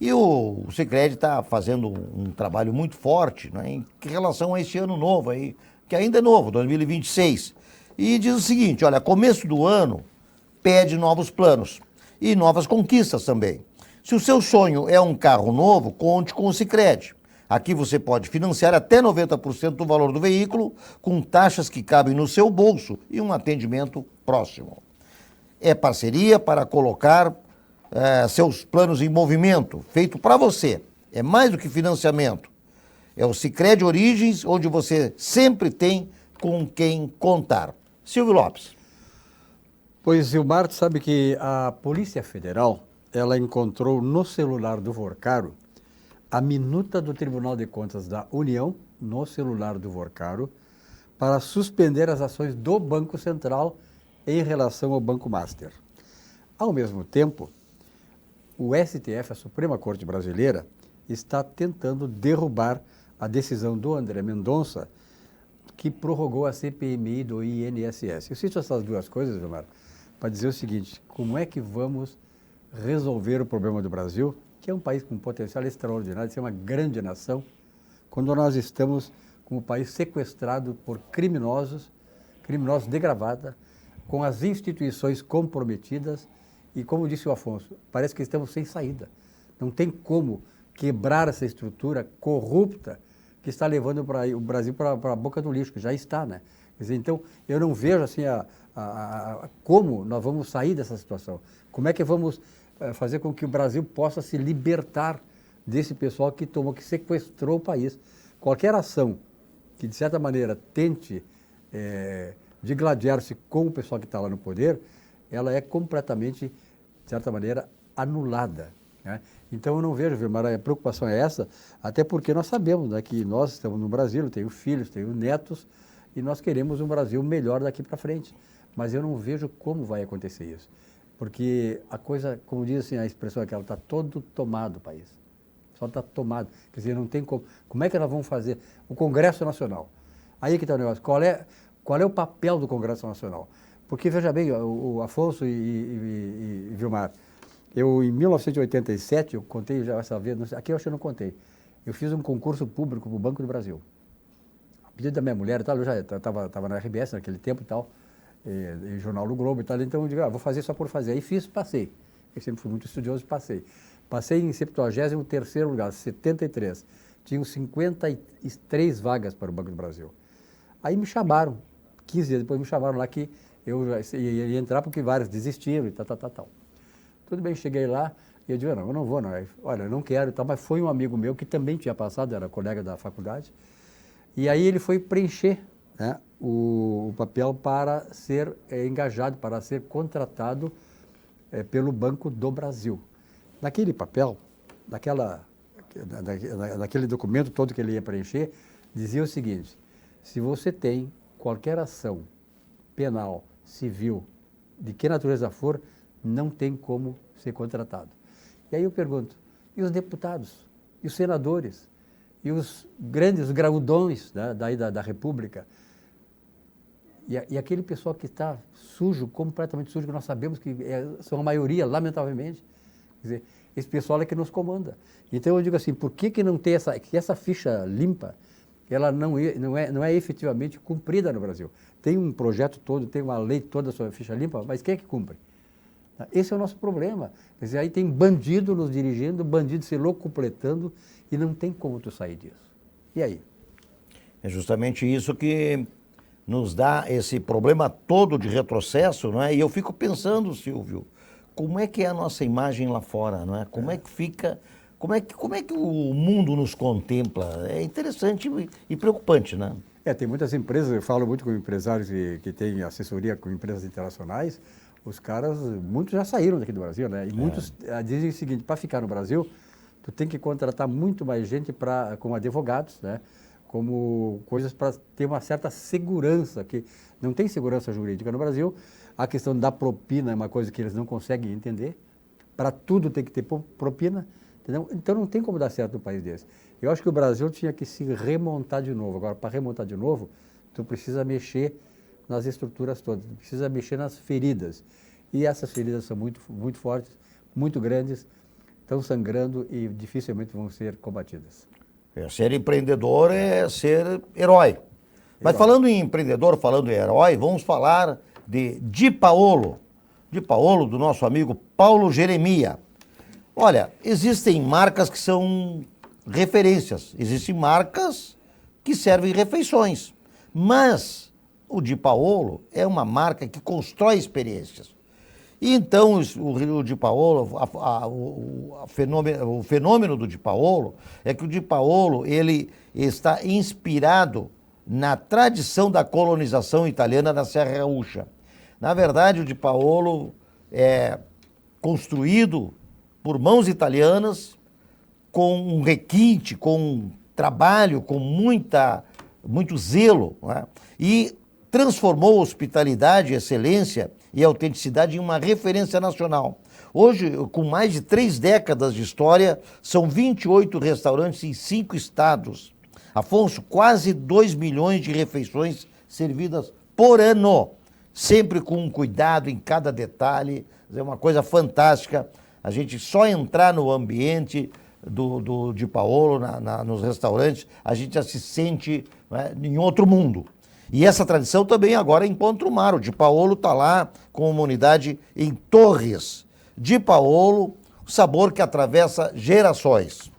E o Sicredi está fazendo um trabalho muito forte, né, em relação a este ano novo aí, que ainda é novo, 2026. E diz o seguinte, olha, começo do ano pede novos planos e novas conquistas também. Se o seu sonho é um carro novo, conte com o Sicredi. Aqui você pode financiar até 90% do valor do veículo, com taxas que cabem no seu bolso e um atendimento próximo. É parceria para colocar seus planos em movimento, feito para você. É mais do que financiamento. É o Sicredi Origens, onde você sempre tem com quem contar. Silvio Lopes. Pois, Gilmar, tu sabe que a Polícia Federal, ela encontrou no celular do Vorcaro a minuta do Tribunal de Contas da União, no celular do Vorcaro, para suspender as ações do Banco Central em relação ao Banco Master. Ao mesmo tempo, o STF, a Suprema Corte Brasileira, está tentando derrubar a decisão do André Mendonça, que prorrogou a CPMI do INSS. Eu cito essas duas coisas, Gilmar, para dizer o seguinte: como é que vamos resolver o problema do Brasil, que é um país com um potencial extraordinário de ser uma grande nação, quando nós estamos como um país sequestrado por criminosos de gravata, com as instituições comprometidas e, como disse o Afonso, parece que estamos sem saída. Não tem como quebrar essa estrutura corrupta que está levando o Brasil para a boca do lixo, que já está, né? Quer dizer, então, eu não vejo assim como nós vamos sair dessa situação. Como é que vamos fazer com que o Brasil possa se libertar desse pessoal que sequestrou o país. Qualquer ação que, de certa maneira, tente digladiar-se com o pessoal que está lá no poder, ela é completamente, de certa maneira, anulada. Né? Então, eu não vejo, Vilmar, a preocupação é essa, até porque nós sabemos, né, que nós estamos no Brasil, eu tenho filhos, tenho netos, e nós queremos um Brasil melhor daqui para frente. Mas eu não vejo como vai acontecer isso. Porque a coisa, como diz assim, a expressão aquela, está todo tomado o país. Só está tomado. Quer dizer, não tem como. Como é que nós vamos fazer? O Congresso Nacional. Aí que está o negócio. Qual é o papel do Congresso Nacional? Porque, veja bem, o Afonso e Vilmar, eu em 1987, eu contei já essa vez, aqui eu acho que eu não contei, eu fiz um concurso público para o Banco do Brasil. A pedido da minha mulher e tal, eu já estava na RBS naquele tempo e tal, e Jornal do Globo e tal, então eu digo, vou fazer só por fazer. Aí fiz, passei. Eu sempre fui muito estudioso e passei. Passei em 73º lugar, 73. Tinham 53 vagas para o Banco do Brasil. Aí me chamaram, 15 dias depois me chamaram lá que eu ia entrar porque vários desistiram e tal. Tudo bem, cheguei lá e eu digo, não, eu não vou não. Aí, olha, eu não quero e tal, mas foi um amigo meu que também tinha passado, era colega da faculdade, e aí ele foi preencher, né, o papel para ser engajado, para ser contratado pelo Banco do Brasil. Naquele papel, naquele documento todo que ele ia preencher, dizia o seguinte: se você tem qualquer ação penal, civil, de que natureza for, não tem como ser contratado. E aí eu pergunto, e os deputados, e os senadores, e os grandes graudões da República? E aquele pessoal que está sujo, completamente sujo, que nós sabemos que são a maioria, lamentavelmente. Quer dizer, esse pessoal é que nos comanda. Então eu digo assim, por que não tem essa ficha limpa, ela não é efetivamente cumprida no Brasil? Tem um projeto todo, tem uma lei toda sobre a ficha limpa, mas quem é que cumpre? Esse é o nosso problema. Quer dizer, aí tem bandido nos dirigindo, bandido se locupletando, e não tem como tu sair disso. E aí? É justamente isso que nos dá esse problema todo de retrocesso, não é? E eu fico pensando, Silvio, como é que é a nossa imagem lá fora, não é? Como é que fica, como é que o mundo nos contempla? É interessante e preocupante, né? Tem muitas empresas, eu falo muito com empresários que têm assessoria com empresas internacionais, os caras, muitos já saíram daqui do Brasil, né? E muitos dizem o seguinte, para ficar no Brasil, tu tem que contratar muito mais gente como advogados, né? como coisas para ter uma certa segurança, que não tem segurança jurídica no Brasil. A questão da propina é uma coisa que eles não conseguem entender. Para tudo tem que ter propina, entendeu? Então não tem como dar certo no país desse. Eu acho que o Brasil tinha que se remontar de novo. Agora, para remontar de novo, tu precisa mexer nas estruturas todas, tu precisa mexer nas feridas. E essas feridas são muito, muito fortes, muito grandes, estão sangrando e dificilmente vão ser combatidas. Ser empreendedor é ser herói. Mas falando em empreendedor, falando em herói, vamos falar de Di Paolo. Di Paolo, do nosso amigo Paulo Jeremia. Olha, existem marcas que são referências, existem marcas que servem refeições, mas o Di Paolo é uma marca que constrói experiências. E então o Di Paolo, o fenômeno do Di Paolo é que o Di Paolo ele está inspirado na tradição da colonização italiana na Serra Gaúcha. Na verdade, o Di Paolo é construído por mãos italianas com um requinte, com um trabalho, com muito zelo, né? E transformou a hospitalidade, excelência e autenticidade em uma referência nacional. Hoje, com mais de 3 décadas de história, são 28 restaurantes em 5 estados. Afonso, quase 2 milhões de refeições servidas por ano, sempre com um cuidado em cada detalhe. É uma coisa fantástica. A gente só entrar no ambiente do Di Paolo, nos restaurantes, a gente já se sente, né, em outro mundo. E essa tradição também agora encontra o mar. O Di Paolo está lá com uma unidade em Torres. Di Paolo, o sabor que atravessa gerações.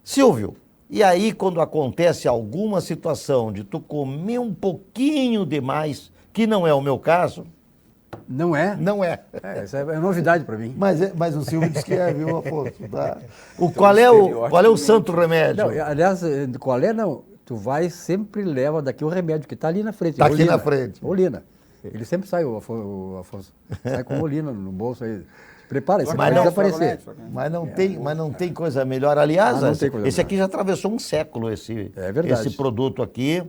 Silvio, e aí quando acontece alguma situação de tu comer um pouquinho demais, que não é o meu caso? Não é? Não é. Isso é novidade para mim. Mas o Silvio diz que é, viu, Afonso? Tá? Qual é o santo remédio? Não, aliás, qual é não? Tu vai sempre leva daqui o remédio, que está ali na frente. Está aqui na frente. Olina. Ele sempre sai, o Afonso, sai com olina no bolso aí. Prepara, isso Mas vai desaparecer. Mas não tem coisa melhor. Aliás, não tem coisa esse aqui já atravessou um século, esse produto aqui,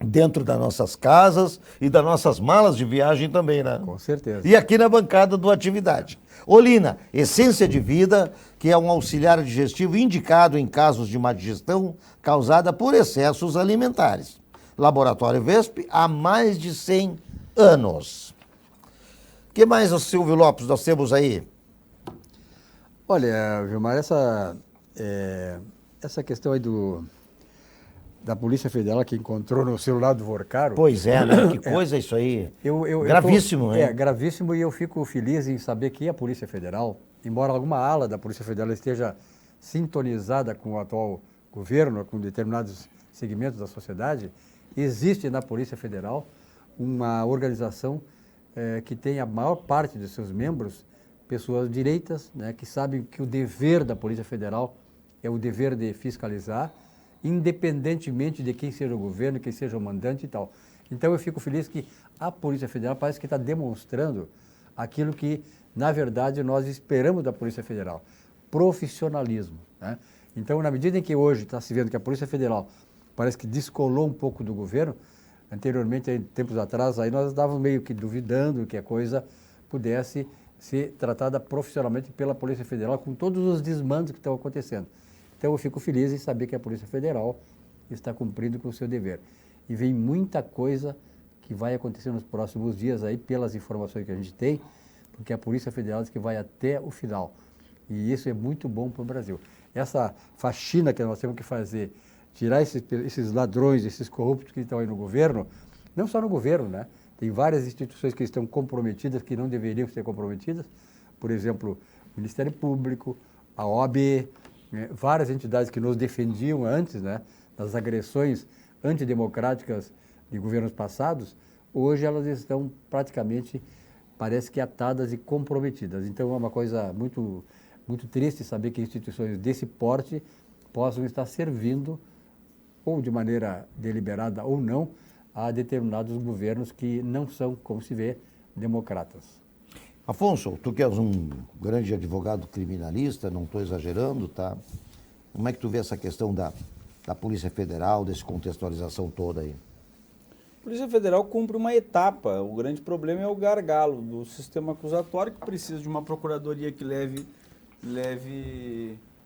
dentro das nossas casas e das nossas malas de viagem também, né? Com certeza. E aqui na bancada do Atividade. Olina, essência de vida, que é um auxiliar digestivo indicado em casos de má digestão causada por excessos alimentares. Laboratório Vesp há mais de 100 anos. O que mais, Silvio Lopes, nós temos aí? Olha, Vilmar, essa questão aí da Polícia Federal que encontrou no celular do Vorcaro. Pois é, né? Que coisa isso aí. Gravíssimo, né? Gravíssimo, e eu fico feliz em saber que a Polícia Federal, embora alguma ala da Polícia Federal esteja sintonizada com o atual governo, com determinados segmentos da sociedade, existe na Polícia Federal uma organização que tem a maior parte de seus membros pessoas direitas, né, que sabem que o dever da Polícia Federal é o dever de fiscalizar, independentemente de quem seja o governo, quem seja o mandante e tal. Então eu fico feliz que a Polícia Federal parece que está demonstrando aquilo que, na verdade, nós esperamos da Polícia Federal, profissionalismo, né? Então, na medida em que hoje está se vendo que a Polícia Federal parece que descolou um pouco do governo, anteriormente, tempos atrás, aí nós estávamos meio que duvidando que a coisa pudesse ser tratada profissionalmente pela Polícia Federal, com todos os desmandos que estão acontecendo. Então eu fico feliz em saber que a Polícia Federal está cumprindo com o seu dever. E vem muita coisa que vai acontecer nos próximos dias aí, pelas informações que a gente tem, porque a Polícia Federal diz que vai até o final. E isso é muito bom para o Brasil. Essa faxina que nós temos que fazer, tirar esses ladrões, esses corruptos que estão aí no governo, não só no governo, né? Tem várias instituições que estão comprometidas, que não deveriam ser comprometidas, por exemplo, o Ministério Público, a OAB, várias entidades que nos defendiam antes, né, das agressões antidemocráticas de governos passados, hoje elas estão praticamente, parece que atadas e comprometidas. Então é uma coisa muito, muito triste saber que instituições desse porte possam estar servindo, ou de maneira deliberada ou não, a determinados governos que não são, como se vê, democratas. Afonso, tu que és um grande advogado criminalista, não estou exagerando, tá? Como é que tu vê essa questão da da Polícia Federal, dessa contextualização toda aí? A Polícia Federal cumpre uma etapa. O grande problema é o gargalo do sistema acusatório, que precisa de uma procuradoria que leve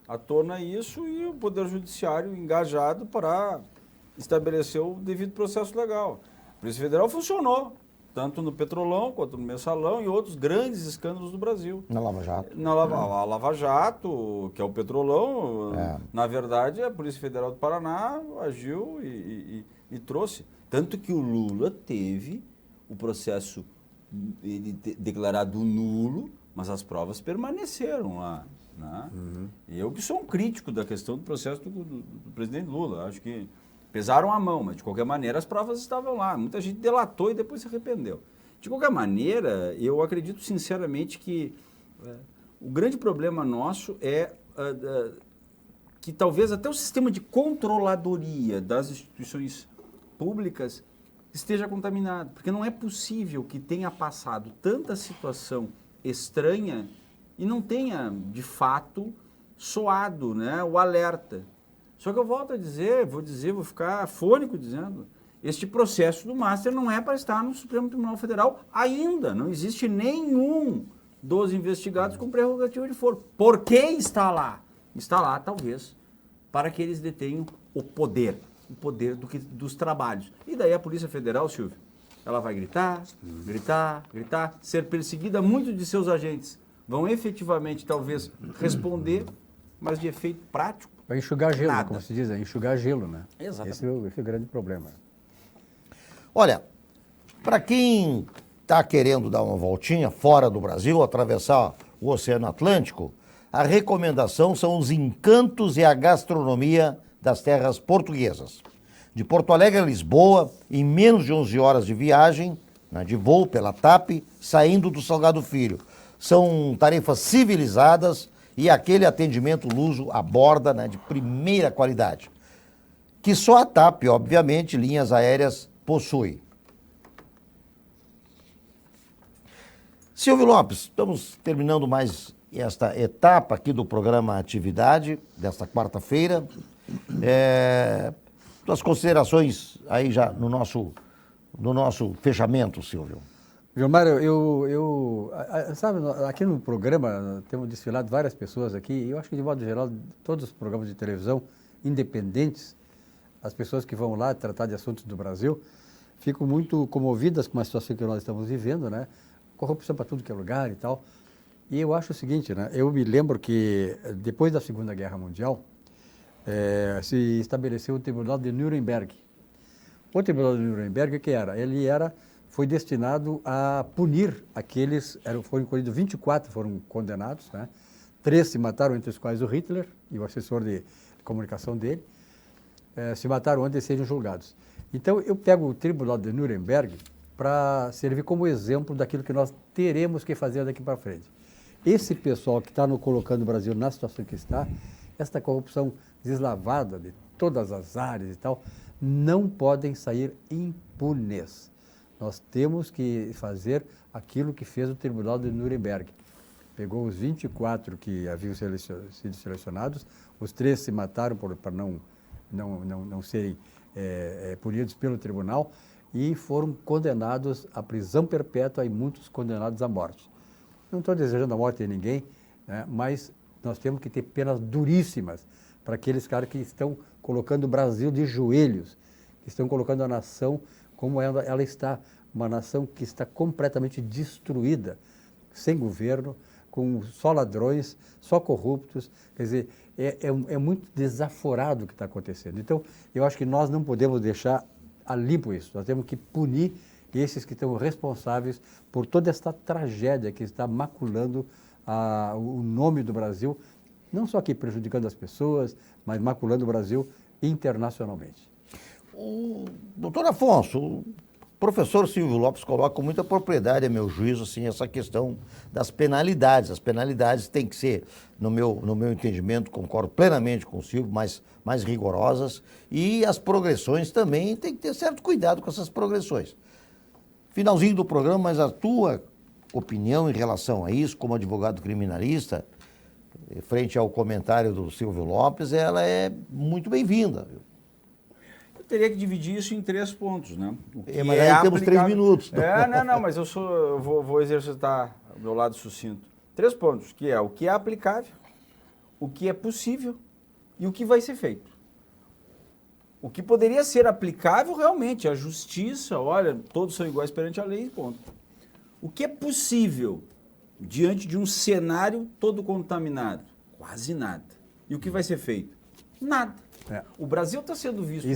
à tona isso, e o Poder Judiciário engajado para estabelecer o devido processo legal. A Polícia Federal funcionou, tanto no Petrolão quanto no Mensalão e outros grandes escândalos do Brasil. Na Lava Jato. A Lava Jato, que é o Petrolão, na verdade, a Polícia Federal do Paraná agiu e trouxe. Tanto que o Lula teve o processo declarado nulo, mas as provas permaneceram lá. Né? Eu que sou um crítico da questão do processo do presidente Lula. Acho que pesaram a mão, mas de qualquer maneira as provas estavam lá. Muita gente delatou e depois se arrependeu. De qualquer maneira, eu acredito sinceramente que o grande problema nosso é que talvez até o sistema de controladoria das instituições públicas esteja contaminado, porque não é possível que tenha passado tanta situação estranha e não tenha, de fato, soado, né, o alerta. Só que eu volto a dizer, vou ficar afônico dizendo, este processo do Master não é para estar no Supremo Tribunal Federal ainda. Não existe nenhum dos investigados com prerrogativa de foro. Por que está lá? Está lá, talvez, para que eles detenham o poder dos trabalhos. E daí a Polícia Federal, Silvio, ela vai gritar, ser perseguida, muitos de seus agentes vão efetivamente, talvez, responder, mas de efeito prático, vai enxugar gelo, nada. como se diz, enxugar gelo, né? Exatamente. Esse é o grande problema. Olha, para quem está querendo dar uma voltinha fora do Brasil, atravessar o Oceano Atlântico, a recomendação são os encantos e a gastronomia das terras portuguesas. De Porto Alegre a Lisboa, em menos de 11 horas de viagem, né, de voo pela TAP, saindo do Salgado Filho. São tarifas civilizadas e aquele atendimento luso à borda, né, de primeira qualidade, que só a TAP, obviamente, linhas aéreas, possui. Silvio Lopes, estamos terminando mais esta etapa aqui do programa Atividade, desta quarta-feira. Suas considerações aí já no nosso fechamento, Silvio. Gilmar, sabe, aqui no programa temos desfilado várias pessoas aqui, e eu acho que de modo geral, todos os programas de televisão independentes, as pessoas que vão lá tratar de assuntos do Brasil, ficam muito comovidas com a situação que nós estamos vivendo, né? Corrupção para tudo que é lugar e tal. E eu acho o seguinte, né? Eu me lembro que depois da Segunda Guerra Mundial, se estabeleceu o Tribunal de Nuremberg. O Tribunal de Nuremberg, o que era? Foi destinado a punir aqueles, foram escolhidos 24, foram condenados, né? 3 se mataram, entre os quais o Hitler e o assessor de comunicação dele, se mataram antes de serem julgados. Então, eu pego o Tribunal de Nuremberg para servir como exemplo daquilo que nós teremos que fazer daqui para frente. Esse pessoal que está colocando o Brasil na situação que está, esta corrupção deslavada de todas as áreas e tal, não podem sair impunes. Nós temos que fazer aquilo que fez o Tribunal de Nuremberg. Pegou os 24 que haviam sido selecionados, os 3 se mataram para não serem punidos pelo tribunal e foram condenados à prisão perpétua e muitos condenados à morte. Não estou desejando a morte de ninguém, né, mas nós temos que ter penas duríssimas para aqueles caras que estão colocando o Brasil de joelhos, que estão colocando a nação como ela está, uma nação que está completamente destruída, sem governo, com só ladrões, só corruptos. Quer dizer, é muito desaforado o que está acontecendo. Então, eu acho que nós não podemos deixar a limpo isso. Nós temos que punir esses que estão responsáveis por toda esta tragédia que está maculando o nome do Brasil, não só aqui prejudicando as pessoas, mas maculando o Brasil internacionalmente. O doutor Afonso, o professor Silvio Lopes coloca com muita propriedade, a meu juízo, assim, essa questão das penalidades. As penalidades têm que ser, no meu entendimento, concordo plenamente com o Silvio, mais rigorosas, e as progressões também tem que ter certo cuidado com essas progressões. Finalzinho do programa, mas a tua opinião em relação a isso, como advogado criminalista, frente ao comentário do Silvio Lopes, ela é muito bem-vinda. Eu teria que dividir isso em 3 pontos, né? O que Mas aí temos 3 minutos. Não, mas eu vou exercitar o meu lado sucinto. 3 pontos, que é o que é aplicável, o que é possível e o que vai ser feito. O que poderia ser aplicável realmente, a justiça, olha, todos são iguais perante a lei, ponto. O que é possível diante de um cenário todo contaminado? Quase nada. E o que vai ser feito? Nada. O Brasil está sendo visto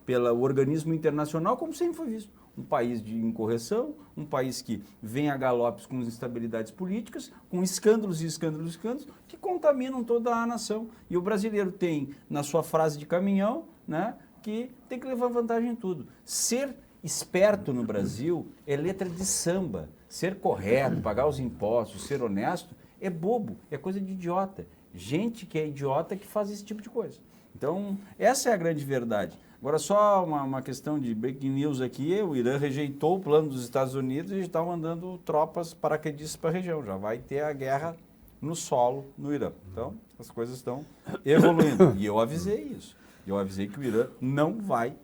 pelo organismo internacional como sempre foi visto. Um país de incorreção, um país que vem a galopes com instabilidades políticas, com escândalos e escândalos e escândalos, que contaminam toda a nação. E o brasileiro tem, na sua frase de caminhão, né, que tem que levar vantagem em tudo. Ser esperto no Brasil é letra de samba. Ser correto, pagar os impostos, ser honesto, é bobo, é coisa de idiota. Gente que é idiota que faz esse tipo de coisa. Então, essa é a grande verdade. Agora, só uma questão de breaking news aqui, o Irã rejeitou o plano dos Estados Unidos e está mandando tropas paraquedistas para a região. Já vai ter a guerra no solo no Irã. Então, as coisas estão evoluindo. E eu avisei isso. Eu avisei que o Irã não vai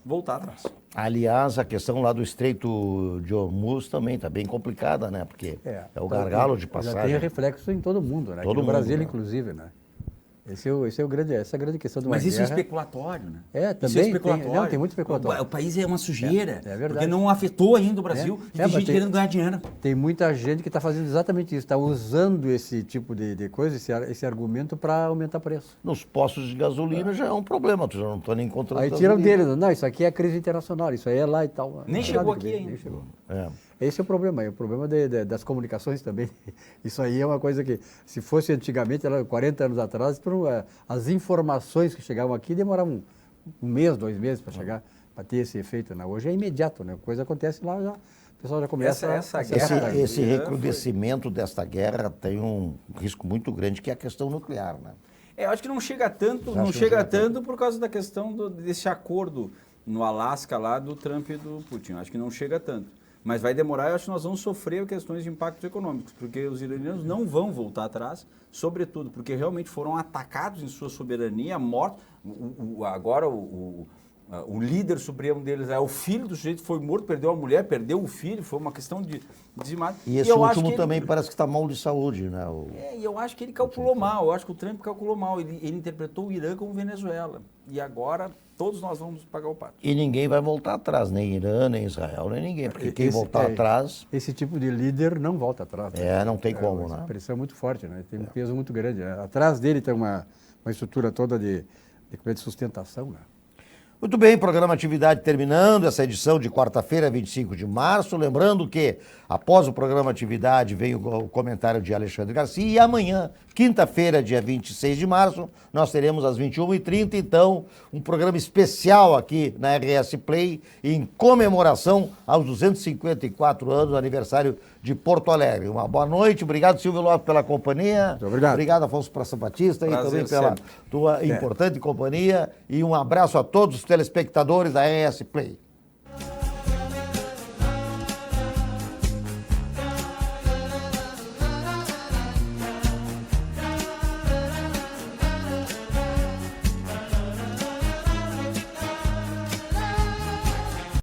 voltar atrás. Aliás, a questão lá do Estreito de Hormuz também está bem complicada, né? Porque é o gargalo de passagem. Já tem reflexo em todo mundo, né? Todo Aqui no mundo, Brasil, né? Inclusive, né? Essa é a grande questão de uma Mas isso é guerra. especulatório, né? Também Isso é especulatório. tem muito especulatório. O país é uma sujeira. É verdade. Porque não afetou ainda o Brasil e tem mas gente querendo ganhar dinheiro. Tem muita gente que está fazendo exatamente isso, está usando esse tipo de coisa, esse argumento para aumentar preço. Nos postos de gasolina já é um problema, tu já não está nem encontrando Aí tiram gasolina. dele, não, isso aqui é crise internacional, isso aí é lá e tal. Nem Não tem chegou nada a aqui ver, ainda. nem chegou. É. Esse é o problema das comunicações também. Isso aí é uma coisa que, se fosse antigamente, 40 anos atrás, as informações que chegavam aqui demoravam um mês, 2 meses para chegar, para ter esse efeito. Né? Hoje é imediato, né? A coisa acontece lá, já, o pessoal já começa Essa guerra. Esse recrudescimento desta guerra tem um risco muito grande, que é a questão nuclear, né? Eu acho que não chega tanto, não chega tanto por causa da questão desse acordo no Alasca lá do Trump e do Putin. Acho que não chega tanto. Mas vai demorar, eu acho que nós vamos sofrer questões de impactos econômicos, porque os iranianos não vão voltar atrás, sobretudo porque realmente foram atacados em sua soberania, mortos. Agora o líder supremo deles, o filho do sujeito foi morto, perdeu a mulher, perdeu o filho, foi uma questão de dizimado. E esse último também parece que está mal de saúde, né? E eu acho que ele calculou mal, eu acho que o Trump calculou mal, ele interpretou o Irã como Venezuela. E agora todos nós vamos pagar o pato. E ninguém vai voltar atrás, nem Irã, nem Israel, nem ninguém, porque quem voltar atrás... Esse tipo de líder não volta atrás. Né? Não tem como, né? A pressão é muito forte, né? Tem um peso muito grande. Né? Atrás dele tem uma estrutura toda de sustentação, né? Muito bem, programa Atividade terminando, essa edição de quarta-feira, 25 de março. Lembrando que, após o programa Atividade, vem o comentário de Alexandre Garcia. E amanhã, quinta-feira, dia 26 de março, nós teremos às 21h30, então, um programa especial aqui na RS Play, em comemoração aos 254 anos do aniversário de Porto Alegre. Uma boa noite, obrigado, Silvio Lopes, pela companhia. Muito obrigado. Obrigado, Afonso Praça Batista, Prazer e também pela sempre. tua importante companhia. E um abraço a todos os telespectadores da RS Play.